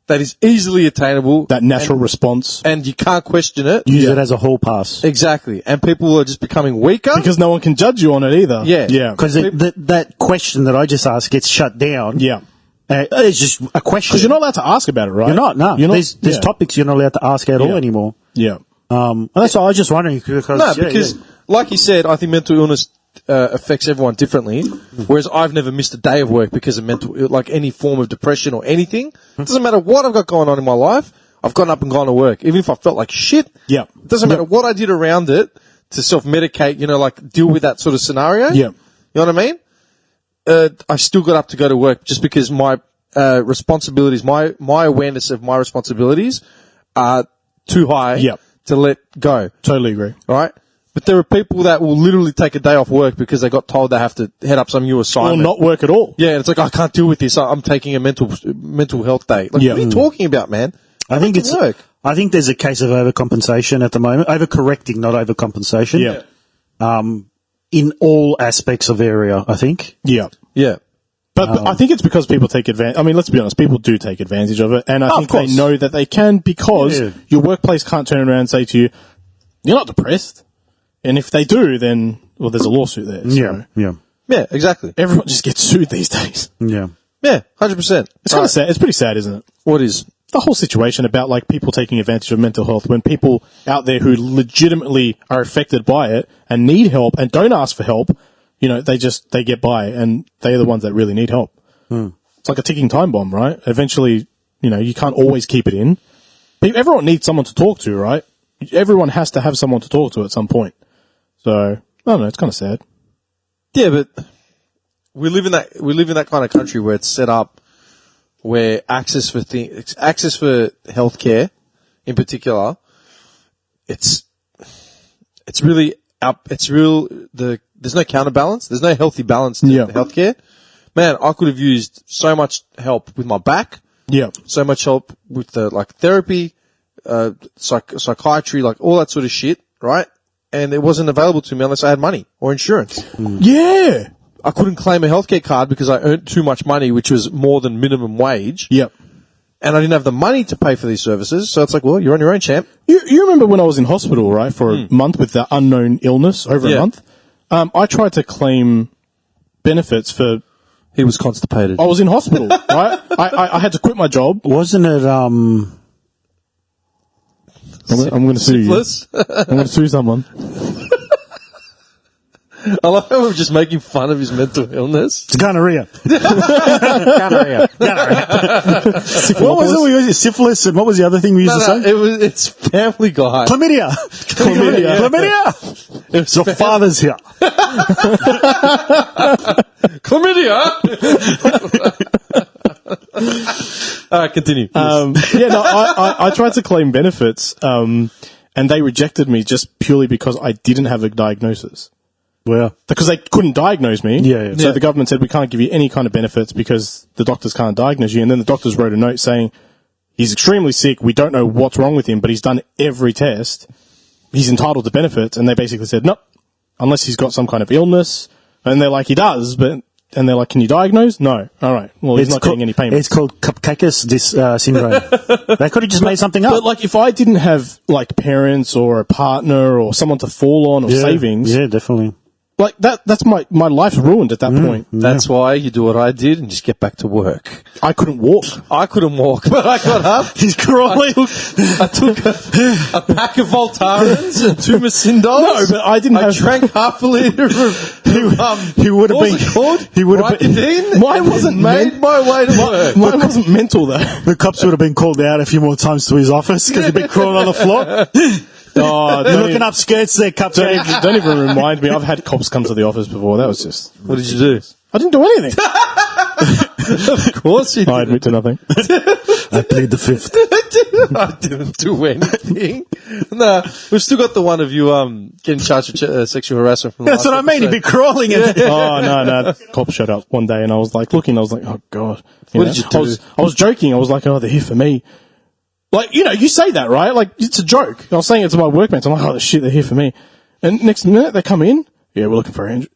that is easily attainable. That natural response. And you can't question it. Use it as a hall pass. Exactly. And people are just becoming weaker. Because no one can judge you on it either. Yeah. Yeah. Because that question that I just asked gets shut down. Yeah. It's just a question. Because you're not allowed to ask about it, right? You're not, no. There's topics you're not allowed to ask at all anymore. Yeah. And that's all I was just wondering. Because, like you said, I think mental illness affects everyone differently. Whereas I've never missed a day of work because of like any form of depression or anything. It doesn't matter what I've got going on in my life. I've gotten up and gone to work, even if I felt like shit. Yeah. It doesn't matter what I did around it to self-medicate, like deal with that sort of scenario. Yeah. You know what I mean? I still got up to go to work just because my responsibilities, my awareness of my responsibilities are too high to let go. Totally agree. All right? But there are people that will literally take a day off work because they got told they have to head up some new assignment. Or not work at all. Yeah, it's like, I can't deal with this. I'm taking a mental health day. Like, what are you talking about, man? I think there's a case of overcompensation at the moment. Overcorrecting, not overcompensation. Yeah. In all aspects of area, I think. Yeah. Yeah. But I think it's because people take advantage. I mean, let's be honest, people do take advantage of it. And I think they know that they can because your workplace can't turn around and say to you, you're not depressed. And if they do, then, well, there's a lawsuit there. So. Yeah, exactly. Everyone just gets sued these days. Yeah. Yeah, 100%. It's kind of sad. It's pretty sad, isn't it? What is? The whole situation about, like, people taking advantage of mental health when people out there who legitimately are affected by it and need help and don't ask for help, they get by and they're the ones that really need help. It's like a ticking time bomb, right? Eventually, you can't always keep it in. Everyone needs someone to talk to, right? Everyone has to have someone to talk to at some point. So, I don't know, it's kind of sad. Yeah, but we live in that kind of country where it's set up where access for healthcare in particular, there's no counterbalance. There's no healthy balance to healthcare. Man, I could have used so much help with my back. Yeah. So much help with the therapy, psychiatry, all that sort of shit, right? And it wasn't available to me unless I had money or insurance. Yeah. I couldn't claim a healthcare card because I earned too much money, which was more than minimum wage. Yep. And I didn't have the money to pay for these services. So it's like, well, you're on your own, champ. You remember when I was in hospital, right, for a month with that unknown illness over a month? I tried to claim benefits for... He was constipated. I was in hospital, right? I had to quit my job. Wasn't it, I'm going to sue you. I'm going to sue someone. I love how we're just making fun of his mental illness. It's gonorrhea. Gonorrhea. What was it we used? Syphilis, and what was the other thing we used to say? It's Family Guy. Chlamydia. It's your father's here. Chlamydia. All right, continue. I tried to claim benefits, and they rejected me just purely because I didn't have a diagnosis. Well, because they couldn't diagnose me. Yeah. So the government said, we can't give you any kind of benefits because the doctors can't diagnose you. And then the doctors wrote a note saying, he's extremely sick. We don't know what's wrong with him, but he's done every test. He's entitled to benefits. And they basically said, nope, unless he's got some kind of illness. And they're like, he does, and they're like, can you diagnose? No. All right. Well, he's not getting any payment. It's called Cupcake syndrome. They could have just made something up. But if I didn't have parents or a partner or someone to fall on or savings. Yeah, definitely. That's my life's ruined at that point. That's why you do what I did and just get back to work. I couldn't walk. I couldn't walk, but I got up. He's crawling. I took a pack of Voltarens and 2 Macindos. No, but I drank half a litre of, he would have been called? He would have been. Mine wasn't made my way to work. Mine wasn't mental though. The cops would have been called out a few more times to his office because he'd been crawling on the floor. Oh, You're looking up skirts there, Cupcake. don't even remind me. I've had cops come to the office before. That was just... What did you do? I didn't do anything. Of course you did. I admit to nothing. I plead the fifth. I didn't do anything. No, we've still got the one of you getting charged with sexual harassment from the That's last what I mean. He'd be crawling in there. Oh, no. Cop showed up one day and I was like looking. I was like, oh, God. What did you do? I was joking. I was like, oh, they're here for me. Like, you say that, right? Like, it's a joke. I was saying it to my workmates. I'm like, oh, shit, they're here for me. And next minute, they come in. Yeah, we're looking for Andrew.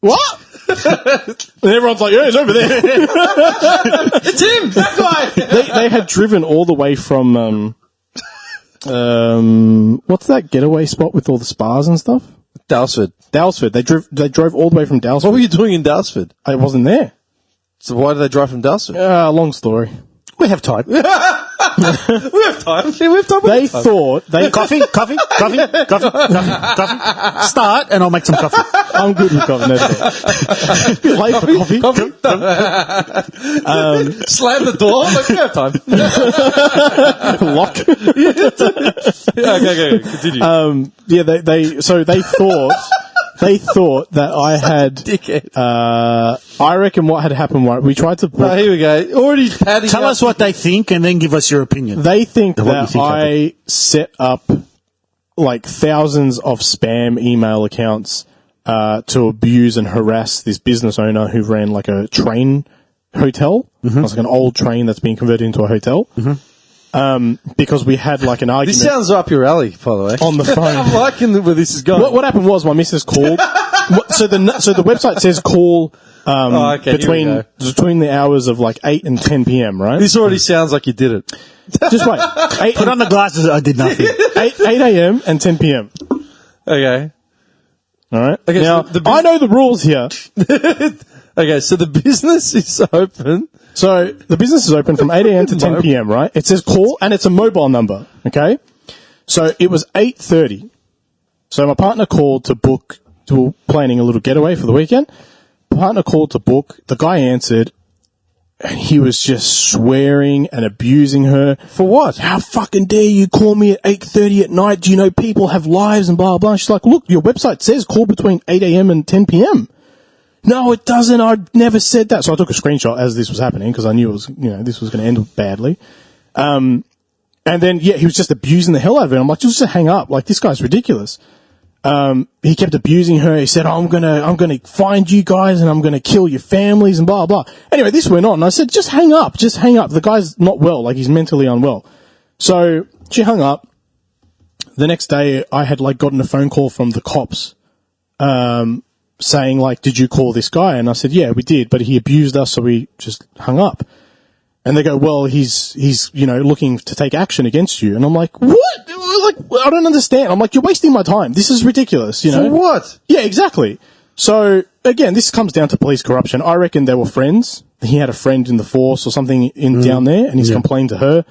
What? And everyone's like, yeah, he's over there. It's him, that guy. They had driven all the way from, what's that getaway spot with all the spas and stuff? Dalesford. They drove all the way from Dalesford. What were you doing in Dalesford? I wasn't there. So why did they drive from Dalesford? Long story. We have time. We have time. They thought they Coffee. Start, and I'll make some coffee. I'm good with coffee. No, it's a bit late for coffee. Slam the door. Like, we have time. Lock. Okay, continue. Yeah, they thought that I had. Dickhead. I reckon what had happened. We tried to book. Oh, here we go. Already padding. Tell us what they think, and then give us your opinion. They think What you that think I set up like thousands of spam email accounts to abuse and harass this business owner who ran like a train hotel. It was like an old train that's being converted into a hotel. Because we had like an argument. This sounds up your alley, by the way. On the phone. I'm liking where this is going. What happened was my missus called. So the website says call between the hours of like 8 and 10 p.m. Right? This already sounds like you did it. Just wait. Put on the glasses. I did nothing. 8 a.m. and 10 p.m. Okay. All right. Okay, Now so I know the rules here. Okay, so the business is open. So the business is open from 8 a.m. to 10 p.m. Right? It says call and it's a mobile number. Okay. So it was 8:30. So my partner called to book. We were planning a little getaway for the weekend. Partner called to book. The guy answered, and he was just swearing and abusing her. For what? How fucking dare you call me at 8:30 at night? Do you know people have lives and blah, blah, blah. She's like, look, your website says call between 8 a.m. and 10 p.m. No, it doesn't. I never said that. So I took a screenshot as this was happening because I knew it was, this was going to end badly. And then, he was just abusing the hell out of her. I'm like, just hang up. Like, this guy's ridiculous. He kept abusing her. He said, I'm gonna find you guys and I'm gonna kill your families and blah, blah. Anyway, this went on. And I said, just hang up. The guy's not well. Like, he's mentally unwell. So she hung up. The next day I had like gotten a phone call from the cops, saying like, did you call this guy? And I said, yeah, we did, but he abused us. So we just hung up. And they go, well, he's looking to take action against you. And I'm like, what? Like, I don't understand. I'm like, you're wasting my time. This is ridiculous, For what? Yeah, exactly. So, again, this comes down to police corruption. I reckon they were friends. He had a friend in the force or something down there, and he's complained to her.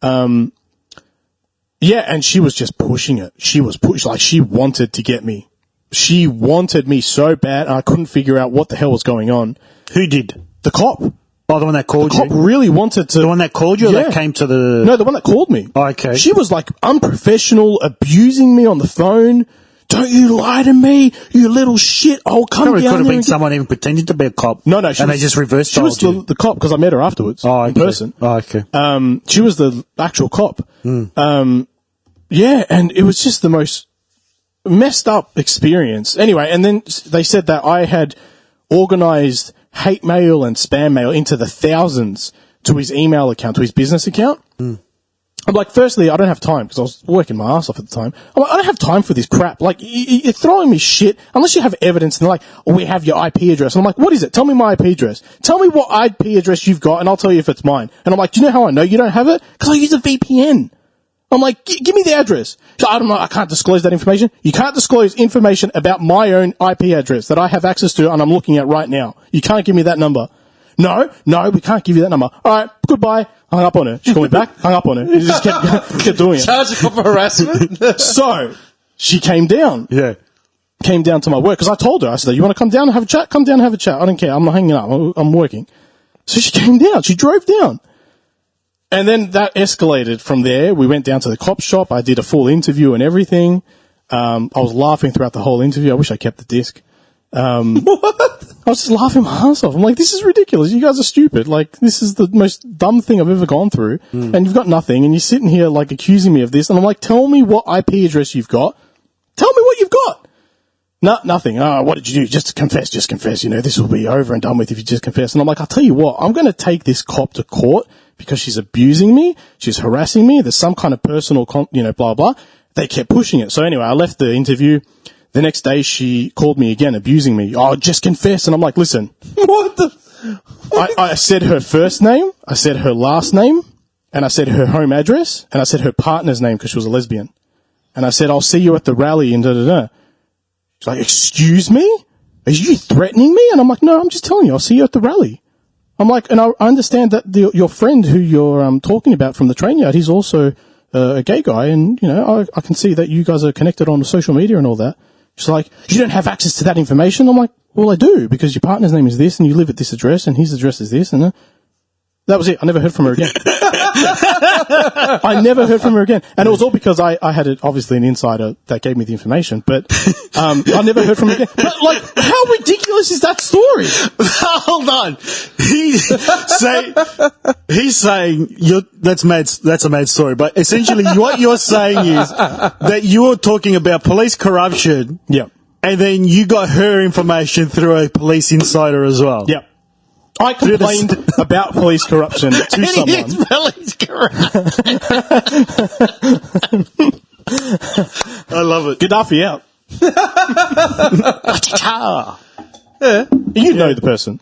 And she was just pushing it. She was she wanted to get me. She wanted me so bad, and I couldn't figure out what the hell was going on. Who did? The cop. Oh, the one that called you? The cop really wanted to... The one that called you or that came to the... No, the one that called me. Oh, okay. She was like unprofessional, abusing me on the phone. Don't you lie to me, you little shit. I'll come down there. It could have been someone even pretending to be a cop. No, they just reversed She was the cop because I met her afterwards in person. Oh, okay. She was the actual cop. And it was just the most messed up experience. Anyway, and then they said that I had organized hate mail and spam mail into the thousands to his email account, to his business account. I'm like, firstly, I don't have time because I was working my ass off at the time. I'm like, I don't have time for this crap. Like, you're throwing me shit unless you have evidence. And they're like, oh, we have your IP address. And I'm like, what is it? Tell me my IP address. Tell me what IP address you've got and I'll tell you if it's mine. And I'm like, do you know how I know you don't have it? Because I use a VPN. I'm like, give me the address. So I don't know. I can't disclose that information. You can't disclose information about my own IP address that I have access to and I'm looking at right now. You can't give me that number. No, we can't give you that number. All right, goodbye. Hung up on her. She called me back. Hung up on her. He just kept doing it. Charging her for harassment. So she came down. Yeah. Came down to my work because I told her. I said, "You want to come down and have a chat? Come down and have a chat. I don't care. I'm not hanging up. I'm working." So she came down. She drove down. And then that escalated from there. We went down to the cop shop. I did a full interview and everything. I was laughing throughout the whole interview. I wish I kept the disc. What? I was just laughing my ass off. I'm like, this is ridiculous. You guys are stupid. Like, this is the most dumb thing I've ever gone through. And you've got nothing. And you're sitting here, like, accusing me of this. And I'm like, tell me what IP address you've got. Tell me what you've got. No, nothing. Oh, what did you do? Just confess. You know, this will be over and done with if you just confess. And I'm like, I'll tell you what, I'm going to take this cop to court because she's abusing me. She's harassing me. There's some kind of personal, blah, blah. They kept pushing it. So anyway, I left the interview. The next day she called me again, abusing me. Oh, just confess. And I'm like, listen. What the? I said her first name. I said her last name. And I said her home address. And I said her partner's name because she was a lesbian. And I said, I'll see you at the rally and da-da-da. She's like, excuse me? Are you threatening me? And I'm like, no, I'm just telling you, I'll see you at the rally. I'm like, and I understand that your friend who you're talking about from the train yard, he's also a gay guy, and, you know, I can see that you guys are connected on social media and all that. She's like, you don't have access to that information? I'm like, well, I do, because your partner's name is this, and you live at this address, and his address is this, and that was it. I never heard from her again. I never heard from her again. And it was all because I had obviously an insider that gave me the information, but I never heard from her again. But, like, how ridiculous is that story? Hold on. He's saying that's a mad story, but essentially what you're saying is that you're talking about police corruption. Yeah. And then you got her information through a police insider as well. Yeah. I complained about police corruption to someone. Police corruption. I love it. Gaddafi out. Yeah. You know the person.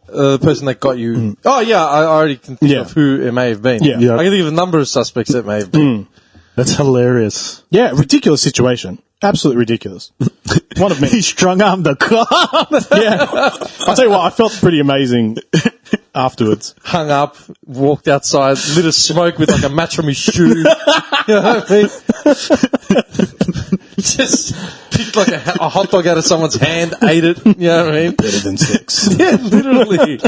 The person that got you. Oh, yeah, I already can think of who it may have been. Yeah. Yeah. I can think of a number of suspects it may have been. That's hilarious. Yeah, ridiculous situation. Absolutely ridiculous. One of many. He strung-armed the cop. Yeah. I'll tell you what, I felt pretty amazing afterwards. Hung up, walked outside, lit a smoke with like a match from his shoe. You know what I mean? Just picked like a hot dog out of someone's hand, ate it. You know what I mean? Better than sex. Yeah, literally.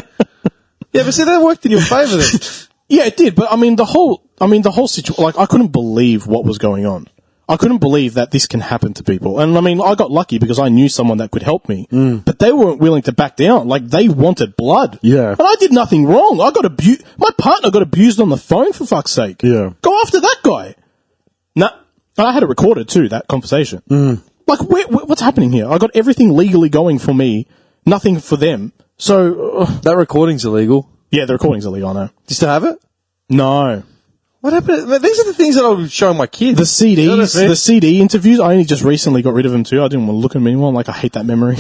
Yeah, but see, that worked in your favour then. Yeah, it did, but I mean the whole situation, like, I couldn't believe what was going on. I couldn't believe that this can happen to people. And I mean, I got lucky because I knew someone that could help me. But they weren't willing to back down. Like, they wanted blood. Yeah. And I did nothing wrong. I got abused. My partner got abused on the phone, for fuck's sake. Yeah. Go after that guy. Nah. And I had it recorded too, that conversation. Like, what's happening here? I got everything legally going for me, nothing for them. So, That recording's illegal. yeah, the recording's illegal, I know. Do you still have it? No. What happened? These are the things that I was showing my kids. The CDs, You know what I mean? the CD interviews, I only just recently got rid of them too. I didn't want to look at them anymore. I'm like, I hate that memory.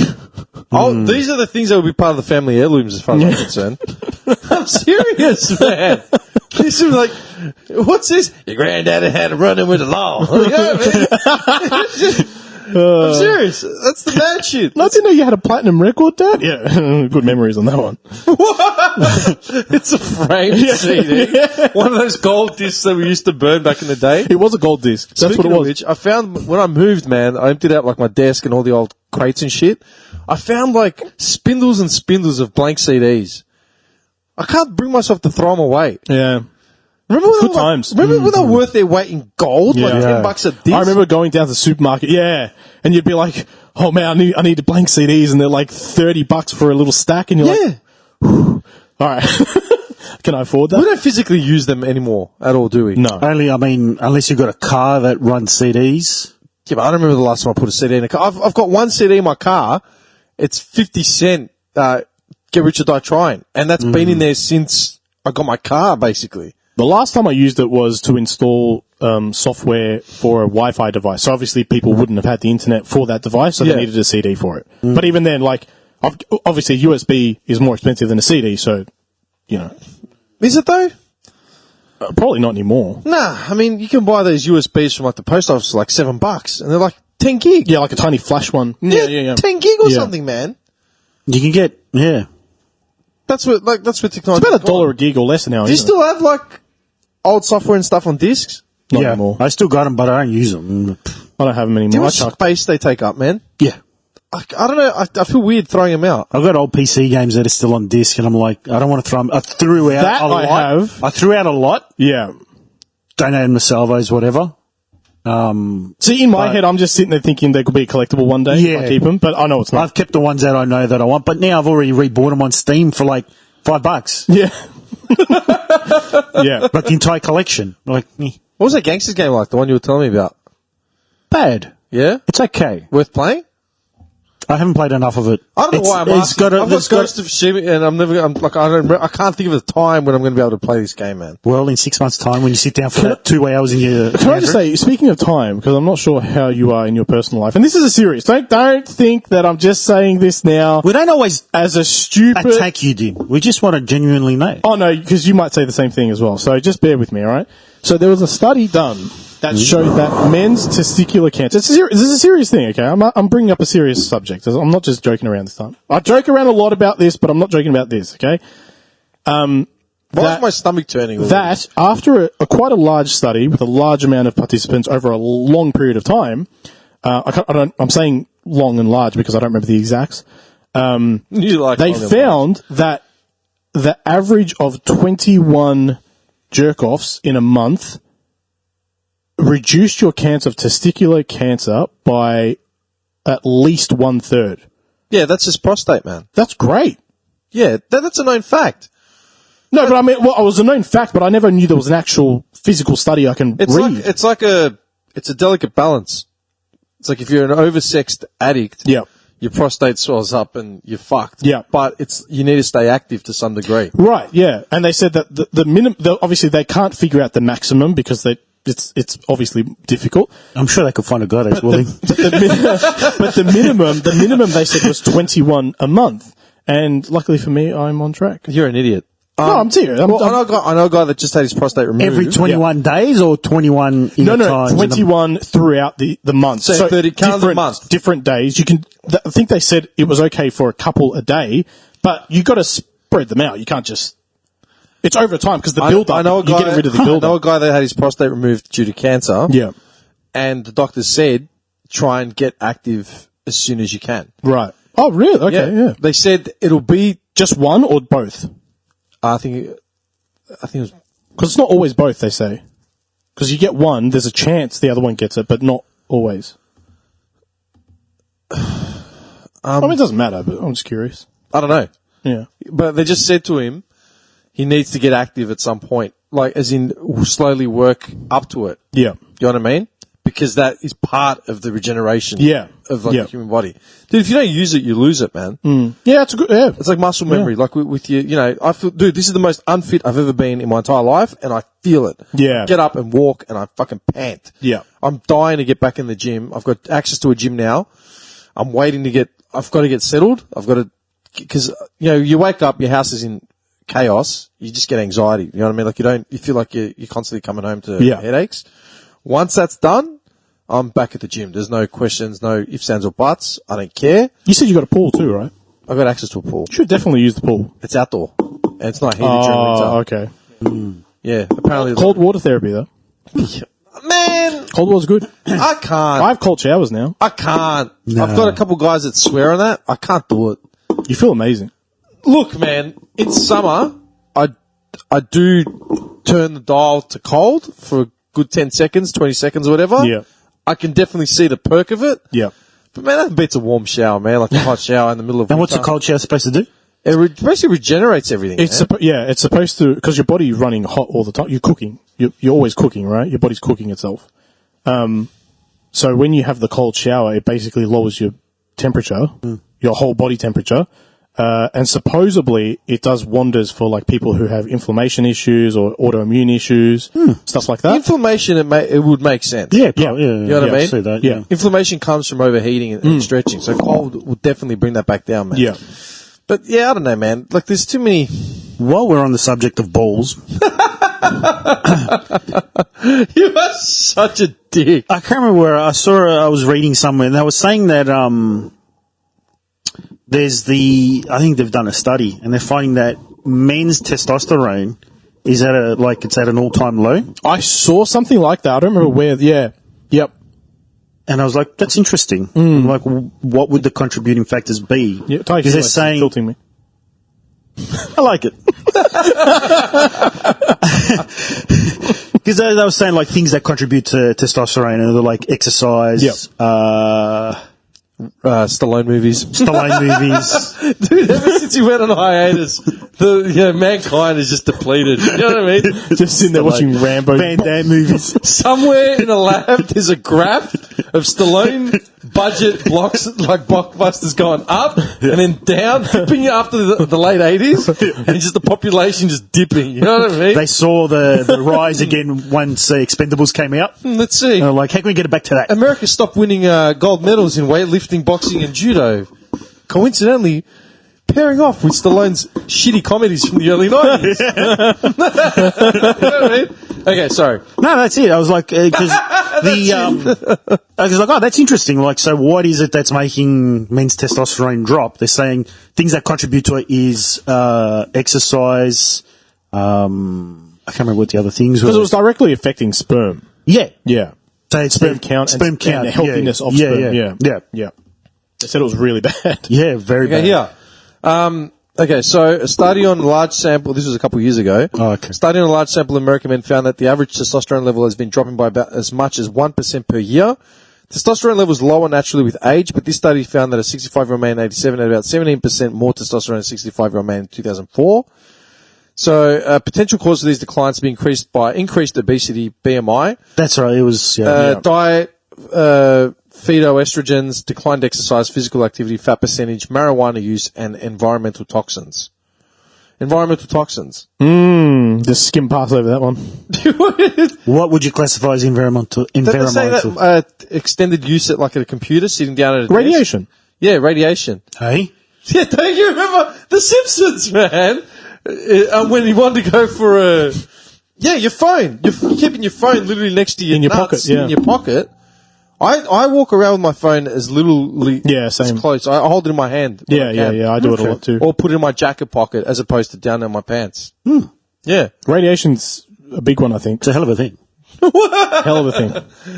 Oh, these are the things that would be part of the family heirlooms as far as I'm concerned. I'm serious, man. This is like, what's this? Your granddaddy had to run in with the law. You know what I mean? I'm serious. That's the bad shit. I didn't know you had a platinum record, Dad. Yeah, good memories on that one. It's a framed CD. One of those gold discs that we used to burn back in the day. It was a gold disc. That's Speaking what it of was. which, I found, when I moved, man, I emptied out like my desk and all the old crates and shit. I found like spindles and spindles of blank CDs. I can't bring myself to throw them away. Yeah. Remember when Good they were, times. Remember when they were worth their weight in gold? Like Yeah. $10 a disc? I remember going down to the supermarket, and you'd be like, oh man, I need the blank CDs, and they're like $30 for a little stack, and you're like, all right, can I afford that? We don't physically use them anymore at all, do we? No. Only, I mean, unless you've got a car that runs CDs. Yeah, but I don't remember the last time I put a CD in a car. I've got one CD in my car. It's 50 Cent, Get Rich or Die Trying. And that's been in there since I got my car, basically. The last time I used it was to install software for a Wi-Fi device. So obviously people wouldn't have had the internet for that device, so they needed a CD for it. But even then, like, obviously USB is more expensive than a CD, so, you know. Is it though? Probably not anymore. Nah, I mean, you can buy those USBs from like the post office for like $7, and they're like 10 gig. Yeah, like a tiny flash one. Yeah. 10 gig or Yeah. something, man. You can get, That's what technology. It's about $1 a gig or less now. Do you isn't still have like old software and stuff on discs? Not yeah. anymore. I still got them, but I don't use them. I don't have them Do you know anymore. how much space they take up, man? Yeah. I don't know. I feel weird throwing them out. I've got old PC games that are still on disc, and I'm like, I don't want to throw them. I threw out That a lot. I have. I threw out a lot. Yeah. Donated them to salvos, whatever. See, in my head, I'm just sitting there thinking they could be a collectible one day. Yeah. I keep them, but I know it's not. I've kept the ones that I know that I want, but now I've already rebought them on Steam for like $5. Yeah. Yeah. Like the entire collection. Like, What was that gangsters game like? The one you were telling me about? bad. Yeah? It's okay. Worth playing? I haven't played enough of it. I don't know why I'm asking. I've got Ghost of Tsushima, and I can't think of a time when I'm going to be able to play this game, man. Well, in 6 months' time, when you sit down for that 2 hours in your... Can I just say, speaking of time, because I'm not sure how you are in your personal life, and this is a serious, don't think that I'm just saying this now We don't always as a stupid... attack you, Dim. We just want to genuinely know. Oh, no, because you might say the same thing as well. So just bear with me, all right? So there was a study done that showed that men's testicular cancer... This is a serious thing, okay? I'm bringing up a serious subject. I'm not just joking around this time. I joke around a lot about this, but I'm not joking about this, okay? Why is my stomach turning? Already? That, after quite a large study with a large amount of participants over a long period of time... I'm saying long and large because I don't remember the exacts. They found that the average of 21 jerk-offs in a month reduced your chance of testicular cancer by at least 1/3. Yeah, that's just prostate, man. That's great. Yeah, that's a known fact. No, but I mean, well, it was a known fact, but I never knew there was an actual physical study I can read. It's a delicate balance. It's like if you're an oversexed addict, Yeah. your prostate swells up and you're fucked. Yeah. But you need to stay active to some degree. Right, yeah. And they said that the minimum, obviously they can't figure out the maximum because it's obviously difficult. I'm sure they could find a guy that's willing. But the minimum they said was 21 a month. And luckily for me, I'm on track. You're an idiot. No, I'm serious. I know a guy that just had his prostate removed. Every 21 days or 21 in the times? 21 throughout the month. So 30 calendar months. Different days. You can. I think they said it was okay for a couple a day, but you got to spread them out. You can't just. It's over time because the build up. You get rid of the build up. I know a guy that had his prostate removed due to cancer. Yeah. And the doctors said, try and get active as soon as you can. Right. Oh, really? Okay. Yeah. They said it'll be just one or both. I think it was because it's not always both. They say because you get one, there's a chance the other one gets it, but not always. I mean, it doesn't matter, but I'm just curious. I don't know. Yeah, but they just said to him, he needs to get active at some point, like as in slowly work up to it. Yeah, you know what I mean? Because that is part of the regeneration. Of the human body. Dude, if you don't use it, you lose it, man. Yeah, it's a good. Yeah, it's like muscle memory. Like with you, you know, I feel, dude, this is the most unfit I've ever been in my entire life, and I feel it. Yeah, I get up and walk, and I fucking pant. Yeah, I'm dying to get back in the gym. I've got access to a gym now. I'm waiting to get. I've got to get settled. I've got to, because you know, you wake up, your house is in chaos. You just get anxiety. You know what I mean? Like you feel like you're constantly coming home to headaches. Once that's done, I'm back at the gym. There's no questions, no ifs, ands, or buts. I don't care. You said you got a pool too, right? I've got access to a pool. You should definitely use the pool. It's outdoor. And it's not heated during winter. Okay. Yeah, apparently. Cold water therapy, though. Man! Cold water's good. I can't. I have cold showers now. I can't. No. I've got a couple guys that swear on that. I can't do it. You feel amazing. Look, man, in summer, I do turn the dial to cold for a good 10 seconds, 20 seconds, or whatever. Yeah. I can definitely see the perk of it. Yeah. But man, that beats a warm shower, man, like a hot shower in the middle of winter. And what's a cold shower supposed to do? It basically regenerates everything. It's it's supposed to, because your body's running hot all the time. You're cooking. You're always cooking, right? Your body's cooking itself. So when you have the cold shower, it basically lowers your temperature, your whole body temperature. And supposedly it does wonders for like people who have inflammation issues or autoimmune issues, stuff like that. Inflammation, it would make sense. Yeah. You know what I mean? See that, yeah. Inflammation comes from overheating and stretching, so cold will definitely bring that back down, man. Yeah. But yeah, I don't know, man. Like, there's too many. While we're on the subject of balls, You are such a dick. I can't remember where I was reading somewhere, and they were saying that I think they've done a study, and they're finding that men's testosterone is it's at an all-time low. I saw something like that. I don't remember where. Yeah. Yep. And I was like, that's interesting. I'm like, what would the contributing factors be? Yeah, because they're saying, tilting me. I like it. Because they were saying like things that contribute to testosterone, and they're like exercise, Stallone movies. Dude, ever since he went on hiatus, mankind is just depleted. You know what I mean? Just sitting there watching Rambo. Van Damme movies. Somewhere in a lab, there's a graph of Stallone budget blocks, like blockbusters going up and then down, dipping after the late 80s, and just the population just dipping. You know what I mean? They saw the rise again once Expendables came out. Let's see. And they're like, how can we get it back to that? America stopped winning gold medals in weightlifting, boxing, and judo. Coincidentally, pairing off with Stallone's shitty comedies from the early 90s. You know what I mean? Okay, sorry. No, that's it. I was like, because I was like, oh, that's interesting. Like, so what is it that's making men's testosterone drop? They're saying things that contribute to it is exercise. I can't remember what the other things were. Because it was directly affecting sperm. Yeah. Yeah. So it's Sperm count and the healthiness of sperm. Yeah. They said it was really bad. Yeah, very bad. Yeah. Okay, so a study on large sample, this was a couple of years ago. Oh, okay. A study on a large sample of American men found that the average testosterone level has been dropping by about as much as 1% per year. Testosterone levels lower naturally with age, but this study found that a 65-year-old man in 87 had about 17% more testosterone than a 65-year-old man in 2004. So, potential cause of these declines to be increased by increased obesity, BMI. That's right. It was, diet, phytoestrogens, declined exercise, physical activity, fat percentage, marijuana use, and environmental toxins. Just skim past over that one. What would you classify as environmental? Don't they say that, extended use at like at a computer, sitting down at a Radiation. desk? Yeah, radiation. Hey? Yeah, don't you remember The Simpsons, man? When you wanted to go for your phone. You're keeping your phone literally next to you in your pocket. Yeah. In your pocket. I walk around with my phone as same. As close. I hold it in my hand. Yeah. I do it a lot too. Or put it in my jacket pocket as opposed to down in my pants. Yeah. Radiation's a big one, I think. It's a hell of a thing. Hell of a thing.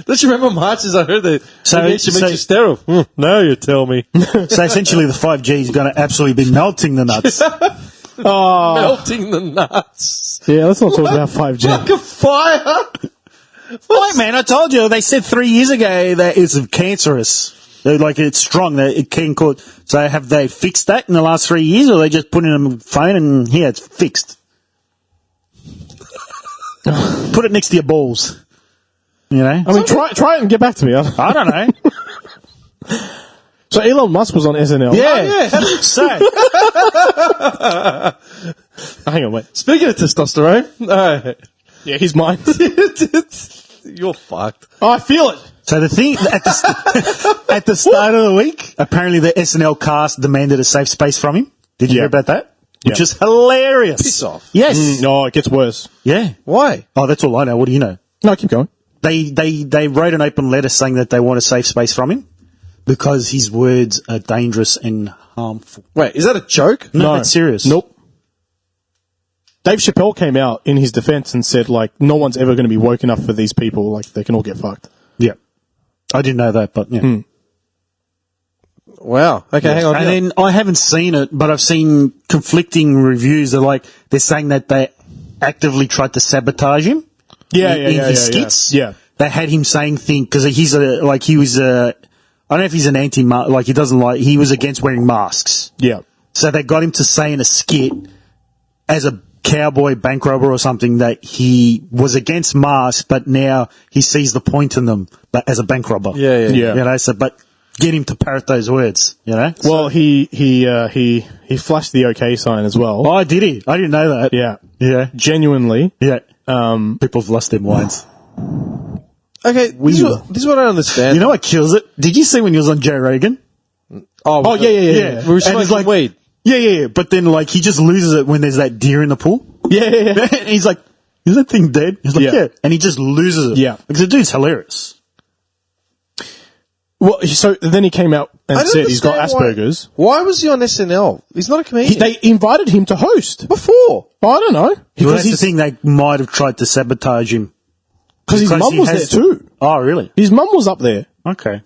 Don't you remember Marches? I heard that radiation makes you sterile. No, you tell me. So essentially the 5G is going to absolutely be melting the nuts. Melting the nuts. Yeah, let's not talk about 5G. Like a fire. Wait, man, I told you. They said 3 years ago that it's cancerous. Like, it's strong. That it can cause. So have they fixed that in the last 3 years, or they just put it in a phone and here it's fixed? Put it next to your balls. You know? I mean, try it and get back to me. I don't know. So Elon Musk was on SNL. Yeah. So. Hang on, wait. Speaking of testosterone. Yeah, he's mine. You're fucked. Oh, I feel it. So the thing, at the start of the week, apparently the SNL cast demanded a safe space from him. Did you hear about that? Which is hilarious. Piss off. Yes. No, it gets worse. Yeah. Why? Oh, that's all I know. What do you know? No, keep going. They wrote an open letter saying that they want a safe space from him because his words are dangerous and harmful. Wait, is that a joke? No, that's serious. Nope. Dave Chappelle came out in his defense and said, like, no one's ever going to be woke enough for these people. Like, they can all get fucked. Yeah. I didn't know that, but yeah. Wow. Okay, hang on. And then I haven't seen it, but I've seen conflicting reviews. They're saying that they actively tried to sabotage him. In his skits. Yeah. They had him saying things because he was I don't know if he's an he was against wearing masks. Yeah. So they got him to say in a skit as a cowboy bank robber or something that he was against masks, but now he sees the point in them, but as a bank robber. Yeah. You know, so, but get him to parrot those words, you know? Well, he flashed the OK sign as well. Oh, did he? I didn't know that. Yeah. Yeah. Genuinely. Yeah. People have lost their minds. Okay, this is what I understand. You know what kills it? Did you see when he was on Joe Rogan? Oh, yeah. We were smoking weed. Yeah. But then, like, he just loses it when there's that deer in the pool. Yeah. And he's like, is that thing dead? He's like, yeah. And he just loses it. Yeah. Because the dude's hilarious. Well, so then he came out and said he's got Asperger's. Why was he on SNL? He's not a comedian. They invited him to host. Before. I don't know. Because that's the thing, they might have tried to sabotage him. Because his mum was there too. Oh, really? His mum was up there. Okay.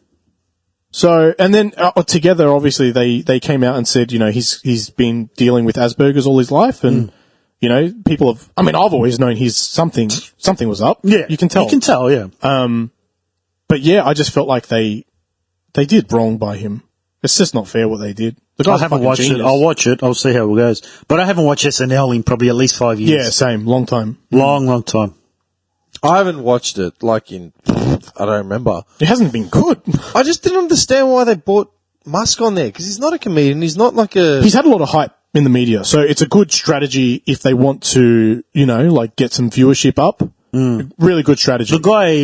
So, and then together, obviously, they came out and said, he's been dealing with Asperger's all his life, and people have. I mean, I've always known something was up. Yeah, you can tell. You can tell, yeah. But yeah, I just felt like they did wrong by him. It's just not fair what they did. The guy's I haven't watched genius. it. I'll watch it. I'll see how it goes. But I haven't watched SNL in probably at least 5 years. Yeah, same. Long time. Long time. I haven't watched it, I don't remember. It hasn't been good. I just didn't understand why they brought Musk on there, because he's not a comedian. He's not like a... He's had a lot of hype in the media, so it's a good strategy if they want to, get some viewership up. Really good strategy. The guy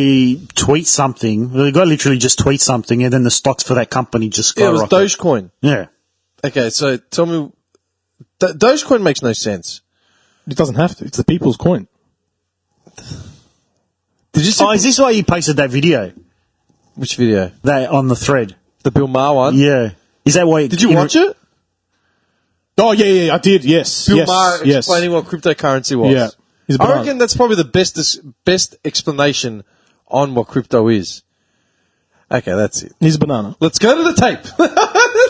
tweets something. The guy literally just tweets something, and then the stocks for that company just Yeah, it was skyrocket. Dogecoin. Yeah. Okay, so tell me... Dogecoin makes no sense. It doesn't have to. It's the people's coin. Did you see... Oh, is this why you posted that video? Which video? That on the thread? The Bill Maher one? Yeah. Is that why... Did you watch it? Oh, yeah, I did, yes. Bill yes, Maher yes. explaining what cryptocurrency was. Yeah. He's a I banana. reckon that's probably the best explanation on what crypto is. Okay, that's it. He's a banana. Let's go to the tape.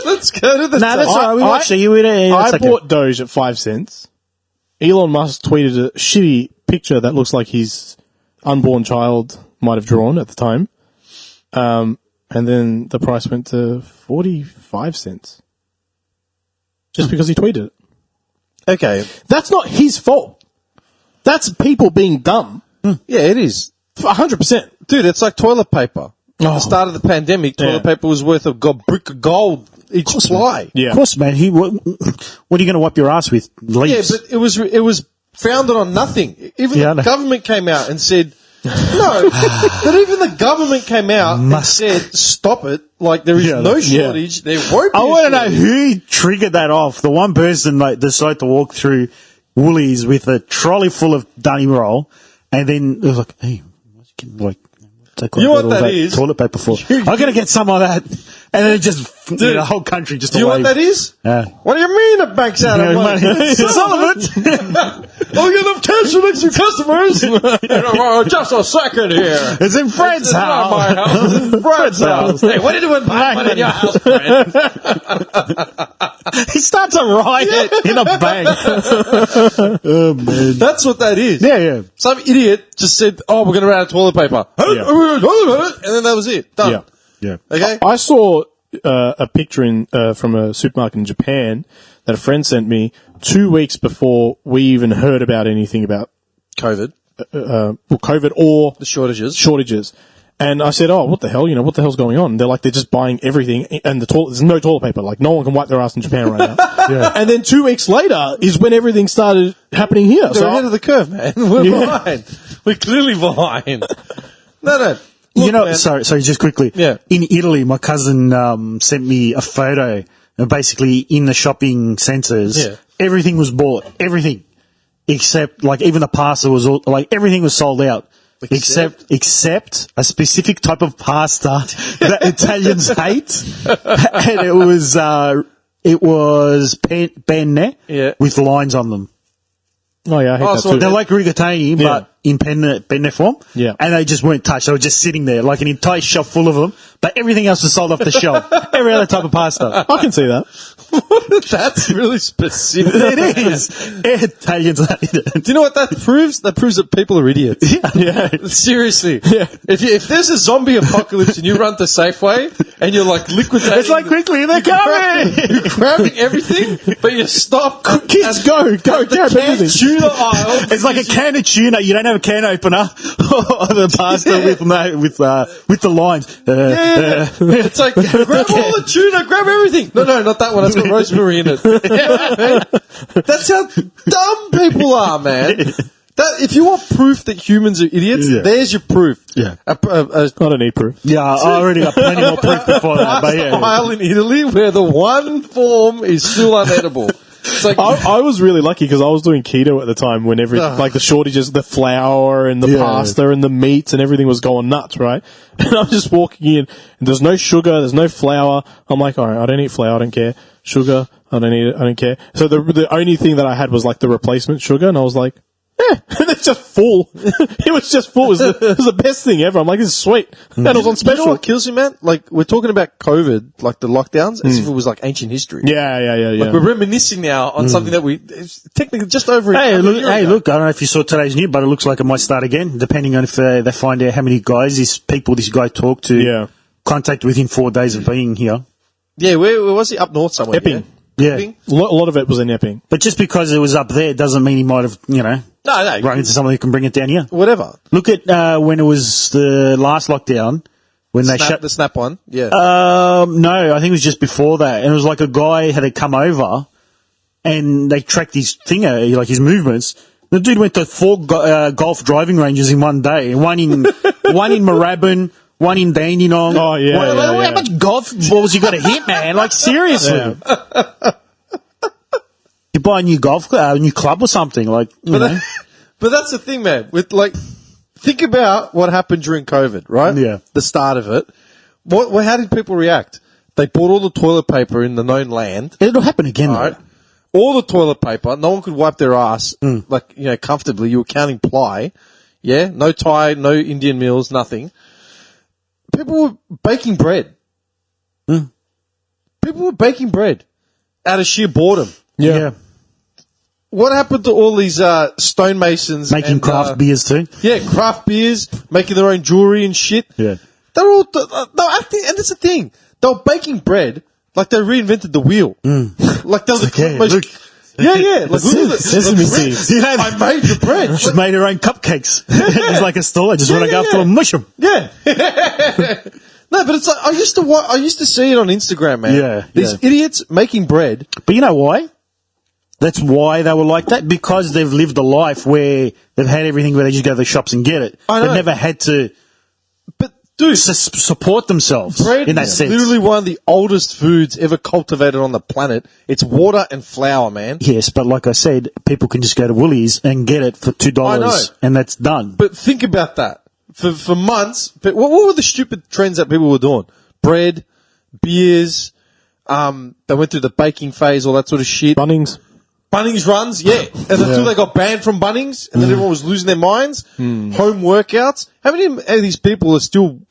Let's go to the No, tape. that's all right. We watched it. You were there. I bought Doge at 5 cents. Elon Musk tweeted a shitty picture that looks like his unborn child might have drawn at the time. And then the price went to 45 cents. Just because he tweeted it. Okay. That's not his fault. That's people being dumb. Yeah, it is. 100%. Dude, it's like toilet paper. At the start of the pandemic, toilet paper was worth a brick of gold each ply. Yeah. Of course, man. What are you going to wipe your ass with? Yeah, Leaves? but it was founded on nothing. Even Yeah, I the know. government came out and said, no, but even the government came out and said, stop it. Like, there is no shortage. There won't be I a want to know shortage. who triggered that off. The one person decided to walk through Woolies with a trolley full of dunny roll, and then it was like, hey, what's he getting, take You know what all that is? Toilet paper for. I'm going to get some of that. And then it just, the whole country just Do you know what that is? Yeah. What do you mean it banks out of money? Some of it. I'll get enough cash for next few customers. Just a second here. It's in Fred's It's not house. my house. It's Fred's house. Hey, what are you doing money in your house, Fred? He starts a riot in a bank. Oh, man. That's what that is. Yeah. Some idiot just said, oh, we're going to run out of toilet paper. And then that was it. Done. Yeah. Okay? I saw a picture from a supermarket in Japan that a friend sent me 2 weeks before we even heard about anything about COVID. COVID or The shortages. And I said, oh, what the hell? What the hell's going on? And they're like, they're just buying everything, and there's no toilet paper. Like, no one can wipe their ass in Japan right now. Yeah. And then 2 weeks later is when everything started happening here. They're ahead of the curve, man. We're behind. We're clearly behind. No. Look, man. Sorry, just quickly. Yeah. In Italy, my cousin sent me a photo, basically in the shopping centres. Yeah. Everything was bought. Everything. Except, even the pasta was all, everything was sold out. Except a specific type of pasta that Italians hate. And it was penne with lines on them. Oh, yeah, I hate that so too. They're like rigatoni, but in penne form. Yeah. And they just weren't touched. They were just sitting there, like an entire shelf full of them, but everything else was sold off the shelf. Every other type of pasta. I can see that. That's really specific. It is. Italians hate it. Do you know what that proves? That proves that people are idiots. Yeah. Seriously. Yeah. If there's a zombie apocalypse and you run to Safeway and you're like liquidating... It's like, quickly, they're coming! You're grabbing everything, but you stop... Kids, go, grab everything. Tuna aisle. It's like a can of tuna. You don't have a can opener or the pasta with the lines. It's like, grab all the tuna, grab everything. No, not that one. That's got rosemary in it. That's how dumb people are, man. If you want proof that humans are idiots, there's your proof. Yeah. I don't need proof. Yeah, I already got plenty more proof before that. But yeah. Aisle in Italy where the one form is still unedible. It's like, I was really lucky because I was doing keto at the time when like the shortages, the flour and the pasta and the meats and everything was going nuts, right? And I'm just walking in and there's no sugar, there's no flour. I'm like, all right, I don't eat flour, I don't care. Sugar, I don't eat it, I don't care. So the only thing that I had was like the replacement sugar, and I was like, Yeah, and it's just full. It was just full. It was the best thing ever. I'm like, this is sweet. And it was on special. You know what kills me, man? Like, we're talking about COVID, like the lockdowns, as if it was like ancient history. Yeah. Like, we're reminiscing now on something that it's technically just over a year ago. Look, I don't know if you saw today's news, but it looks like it might start again, depending on if they find out how many guys this guy talked to, contact within 4 days of being here. Yeah, where was he? Up north somewhere. Yeah. A lot of it was in Epping. But just because it was up there doesn't mean he might have, No. run into someone who can bring it down here. Whatever. Look at when it was the last lockdown, when they shut the snap one. Yeah. No, I think it was just before that, and it was like a guy had to come over, and they tracked his finger, like his movements. The dude went to 4 golf driving ranges in one day, one in Moorabbin, one in Dandenong. Oh, yeah. How much golf balls you got to hit, man? Like, seriously. Yeah. You buy a new new club or something, like, you know. But that's the thing, man. With like, think about what happened during COVID, right? Yeah. The start of it. How did people react? They bought all the toilet paper in the known land. It'll happen again, Right. All the toilet paper. No one could wipe their ass, comfortably. You were counting ply. Yeah. No Thai, no Indian meals, nothing. People were baking bread. People were baking bread out of sheer boredom. Yeah. What happened to all these stonemasons Making craft beers too. Yeah, craft beers, making their own jewelry and shit. Yeah. They're acting, and that's the thing. They were baking bread like they reinvented the wheel. Like they were the most. Look. Yeah. Like, look at this. Sesame seeds. I made the bread. She's made her own cupcakes. It's like a store. I just want to go up to a mush 'em. Yeah. No, but it's like I used to see it on Instagram, man. Yeah, These idiots making bread. But you know why? That's why they were like that, because they've lived a life where they've had everything where they just go to the shops and get it. I know. They've never had to But dude, support themselves bread in that is sense. literally one of the oldest foods ever cultivated on the planet. It's water and flour, man. Yes, but like I said, people can just go to Woolies and get it for $2, I know. and that's done. But think about that. For months, but what were the stupid trends that people were doing? Bread, beers, they went through the baking phase, all that sort of shit. Bunnings runs, yeah. And until they got banned from Bunnings, and then everyone was losing their minds. Home workouts. How many of these people are still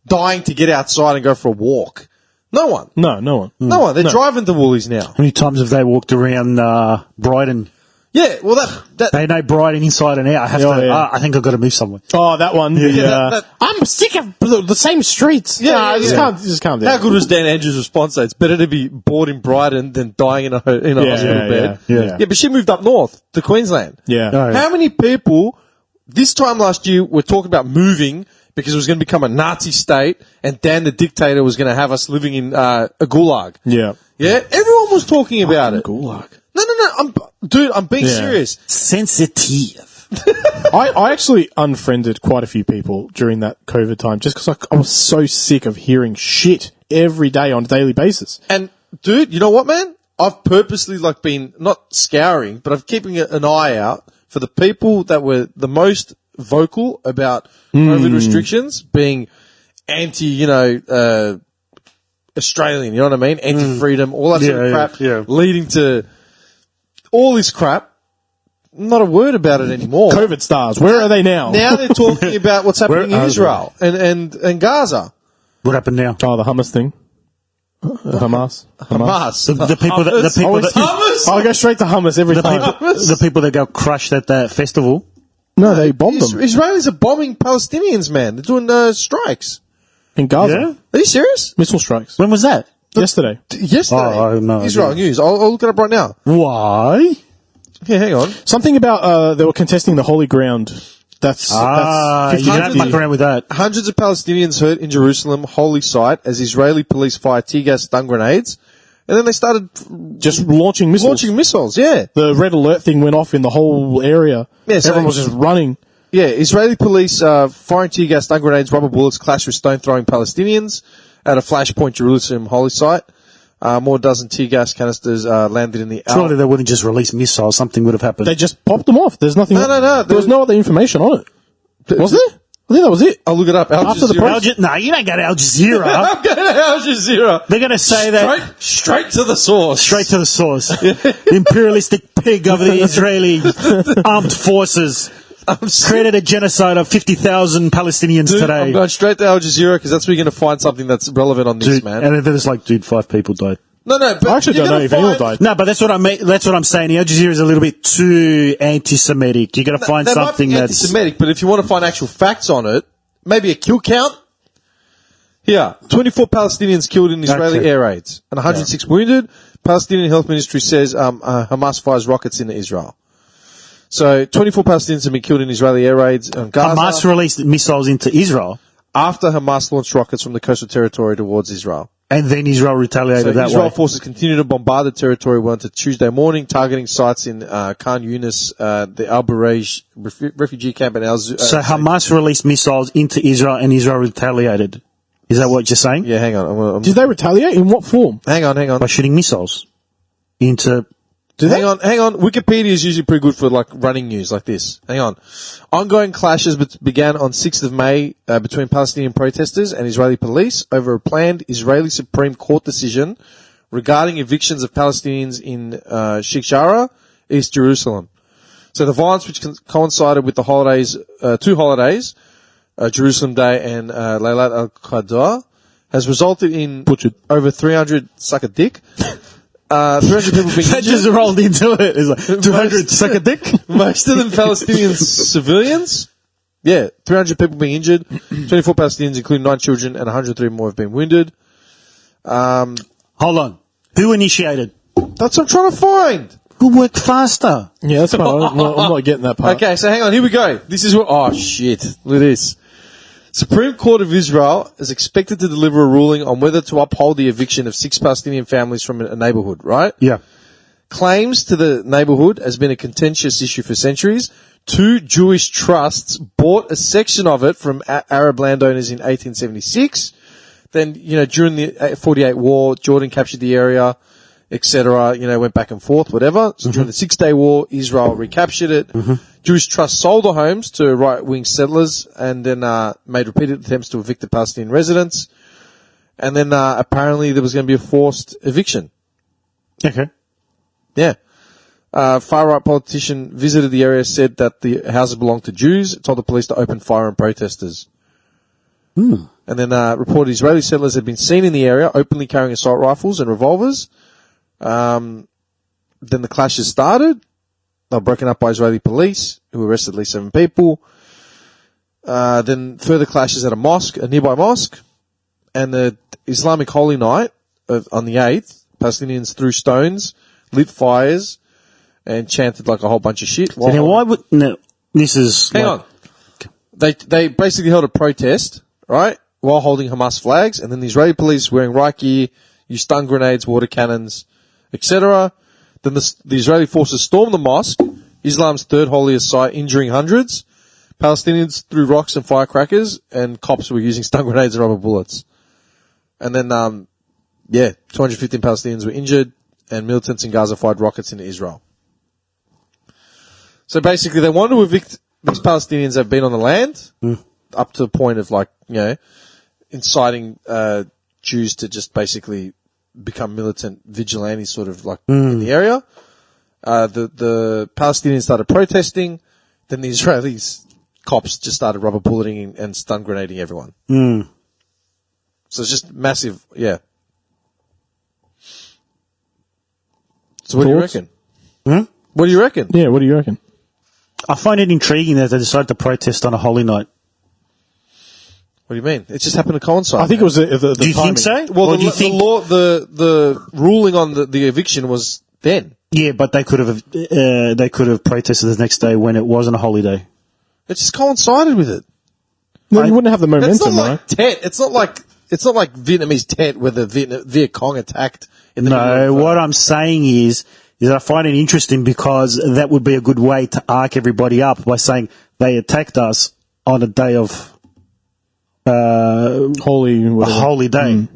dying to get outside and go for a walk? No one. No one. No one. They're driving to Woolies now. How many times have they walked around Brighton? Yeah, well, that They know Brighton inside and out. I think I've got to move somewhere. Oh, that one. I'm sick of the same streets. Yeah, Just calm down. How good was Dan Andrews' response? It's better to be born in Brighton than dying in a hospital bed. Yeah. But she moved up north to Queensland. Yeah. Oh, yeah. How many people this time last year were talking about moving because it was going to become a Nazi state and Dan the dictator was going to have us living in a gulag? Yeah. Yeah? Everyone was talking about it. Gulag. No. I'm being serious. Sensitive. I actually unfriended quite a few people during that COVID time just because I was so sick of hearing shit every day on a daily basis. And, dude, you know what, man? I've purposely, been, not scouring, but I'm keeping an eye out for the people that were the most vocal about COVID restrictions being Australian, you know what I mean? Anti-freedom, all that sort of crap, leading to all this crap. Not a word about it anymore. COVID stars, where are they now? Now they're talking about what's happening in Israel and Gaza. What happened now? Oh, the hummus thing. Hamas. The people that Hummus? I'll go straight to hummus every time. the people that got crushed at that festival. No, they bombed them Israelis are bombing Palestinians, man. They're doing strikes. in Gaza. Yeah? Are you serious? Missile strikes. When was that? Yesterday. Yesterday. Oh, no, Israel news. I'll look it up right now. Why? Yeah, hang on. Something about they were contesting the holy ground. That's You can't fuck around with that. Hundreds of Palestinians hurt in Jerusalem, holy site, as Israeli police fire tear gas stun grenades. And then they started just launching missiles. Yeah. The red alert thing went off in the whole area. Yeah, so everyone was just running. Yeah, Israeli police firing tear gas stun grenades, rubber bullets clashed with stone-throwing Palestinians at a flashpoint Jerusalem holy site. More dozen tear gas canisters landed in the Surely they wouldn't just release missiles. Something would have happened. They just popped them off. There's nothing. No. There was no other information on it. Was there? I think that was it. I'll look it up. After the post. No, you don't go to Al Jazeera. I'm going to Al Jazeera. They're going to say that Straight to the source. straight to the source. Imperialistic pig of the Israeli armed forces. created a genocide of 50,000 Palestinians Dude, today. I'm going straight to Al Jazeera because that's where you're going to find something that's relevant on this, Dude, man. and then it's like, dude, 5 people died. No, but I actually you're don't know gonna if anyone find- died. No, but that's what I mean. That's what I'm saying. Al Jazeera is a little bit too anti-Semitic. You got to find They might something be that's anti-Semitic, but if you want to find actual facts on it, maybe a kill count. Here, 24 Palestinians killed in Israeli Okay. air raids and 106 wounded. Palestinian Health Ministry says Hamas fires rockets into Israel. So 24 Palestinians have been killed in Israeli air raids on Gaza Hamas released missiles into Israel, after Hamas launched rockets from the coastal territory towards Israel. and then Israel retaliated So that Israel way. forces continue to bombard the territory well into Tuesday morning, targeting sites in Khan Yunis, the Al Burej refugee camp, and Al So Hamas released missiles into Israel, and Israel retaliated. Is that what you're saying? Yeah, hang on. Did they retaliate? In what form? Hang on. By shooting missiles into. Hang on. Wikipedia is usually pretty good for like running news like this. Hang on. Ongoing clashes began on 6th of May between Palestinian protesters and Israeli police over a planned Israeli Supreme Court decision regarding evictions of Palestinians in Sheikh Jarrah, East Jerusalem. So the violence, which coincided with the holidays, 2 holidays, Jerusalem Day and Laylat al-Qadr, has resulted in Butchered. over 300 suck a dick. 300 people being That injured. just rolled into it. It's like 200 suck a dick. Most of them Palestinian civilians. Yeah, 300 people being injured. 24 Palestinians, including 9 children, and 103 more have been wounded. Hold on. Who initiated? That's what I'm trying to find. Who worked faster? Yeah, that's what I'm not getting that part. Okay, so hang on, here we go. This is what, oh shit, look at this. Supreme Court of Israel is expected to deliver a ruling on whether to uphold the eviction of 6 Palestinian families from a neighborhood, right? Yeah. Claims to the neighborhood has been a contentious issue for centuries. 2 Jewish trusts bought a section of it from Arab landowners in 1876. Then, during the 48 war, Jordan captured the area, etc., went back and forth, whatever. So during the 6-Day War, Israel recaptured it. Jewish trusts sold the homes to right-wing settlers and then made repeated attempts to evict the Palestinian residents. And then apparently there was going to be a forced eviction. Okay. Yeah. Far-right politician visited the area, said that the houses belonged to Jews, told the police to open fire on protesters. And then reported Israeli settlers had been seen in the area openly carrying assault rifles and revolvers. Then the clashes started. They were broken up by Israeli police, who arrested at least 7 people. Then further clashes at a nearby mosque. And the Islamic Holy Night on the 8th, Palestinians threw stones, lit fires, and chanted like a whole bunch of shit. So now why would... No, this is... Hang on. They basically held a protest, right, while holding Hamas flags, and then the Israeli police wearing riot gear, used stun grenades, water cannons, etc. Then the Israeli forces stormed the mosque, Islam's third holiest site, injuring hundreds. Palestinians threw rocks and firecrackers, and cops were using stun grenades and rubber bullets. And then, 215 Palestinians were injured, and militants in Gaza fired rockets into Israel. So basically, they wanted to evict these Palestinians that have been on the land, up to the point of inciting Jews to just basically become militant vigilantes, sort of in the area. The Palestinians started protesting, then the Israelis cops just started rubber bulleting and stun grenading everyone. So it's just massive, yeah. So what do you reckon? What do you reckon? Yeah, what do you reckon? I find it intriguing that they decided to protest on a holy night. What do you mean? It just happened to coincide. I think it was the Do you think timing. so? Well, Or the law, the ruling on the eviction was then. Yeah, but they could have protested the next day when it wasn't a holiday. It just coincided with it. No, you wouldn't have the It's not momentum, like right? Tet. It's not like Vietnamese Tet where the Viet Cong attacked in the middle No, of, what I'm saying is I find it interesting because that would be a good way to arc everybody up by saying they attacked us on a day of a holy day.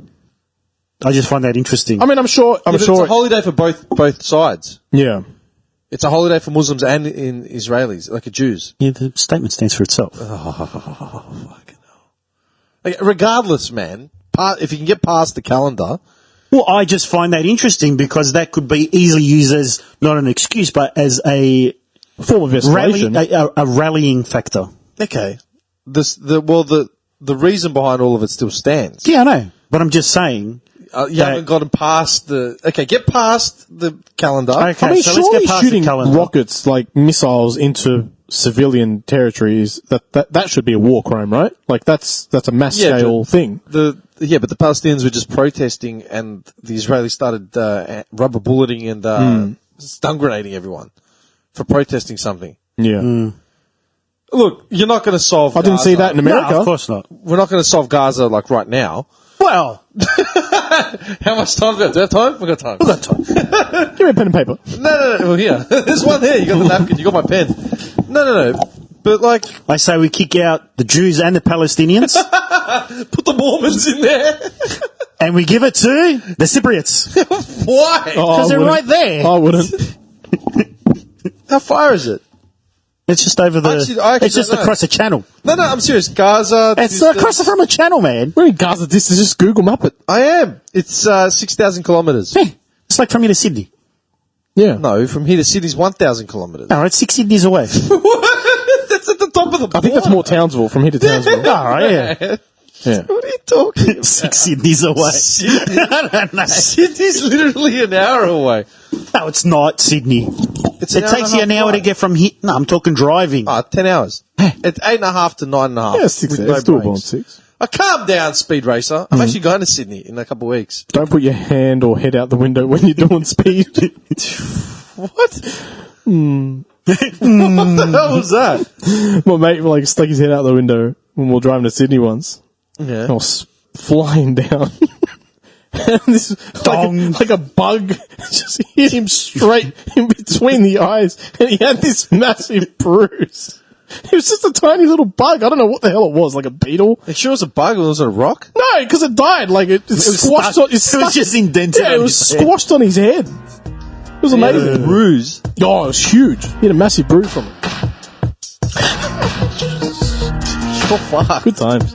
I just find that interesting. I mean, I'm sure. it's a holiday for both sides. Yeah. It's a holiday for Muslims and in Israelis, like a Jews. Yeah, the statement stands for itself. Fucking hell. Regardless, man, if you can get past the calendar. Well, I just find that interesting because that could be easily used as not an excuse, but as a form of escalation. a rallying factor. Okay. The reason behind all of it still stands. Yeah, I know. But I'm just saying. You haven't gotten past get past the calendar. Okay, I mean, so surely let's get past shooting the calendar. rockets like missiles into civilian territories, that should be a war crime, right? Like that's a mass scale thing. But the Palestinians were just protesting, and the Israelis started rubber bulleting and stun grenading everyone for protesting something. Yeah. Look, you're not going to solve. I didn't see that in America. No, of course not. We're not going to solve Gaza like right now. Well, How much time do we have? Do we have time? We've got time. we've got time. Give me a pen and paper. No. Well, here. There's one there. You got the napkin. You got my pen. No. But, like, I say we kick out the Jews and the Palestinians, put the Mormons in there. and we give it to the Cypriots. Why? Because they're right there. I wouldn't. How far is it? It's just over the. I it's just don't know. across the channel. No, I'm serious. Gaza. It's across from a channel, man. We're in Gaza distance. Just Google map it. I am. It's 6,000 kilometres. Hey, it's like from here to Sydney. Yeah. No, from here to Sydney's 1,000 kilometres. No, it's 6 Sydneys away. That's at the top of the border. I think that's more Townsville, from here to Townsville. All right, yeah. Yeah. What are you talking about? 6 Sydneys away. Sydney. I don't know. Sydney's literally an hour away. No, it's not Sydney. It's It takes you an hour to get from here. No, I'm talking driving. 10 hours. It's 8.5 to 9.5. Yeah, 6 with hours. no It's doable on breaks. 6. Calm down, speed racer. I'm actually going to Sydney in a couple of weeks. Don't put your hand or head out the window when you're doing speed. What? What the hell was that? My mate like stuck his head out the window when we were driving to Sydney once. Yeah. I was flying down. And this like a bug just hit him straight in between the eyes, and he had this massive bruise. It was just a tiny little bug. I don't know what the hell it was, like a beetle. It sure was a bug or was it a rock? No, because it died. Like it squashed on. It was just indented. Yeah, on it was his head. squashed on his head. It was amazing. Bruise. Oh, it was huge. He had a massive bruise from it. Oh, fuck. Good times.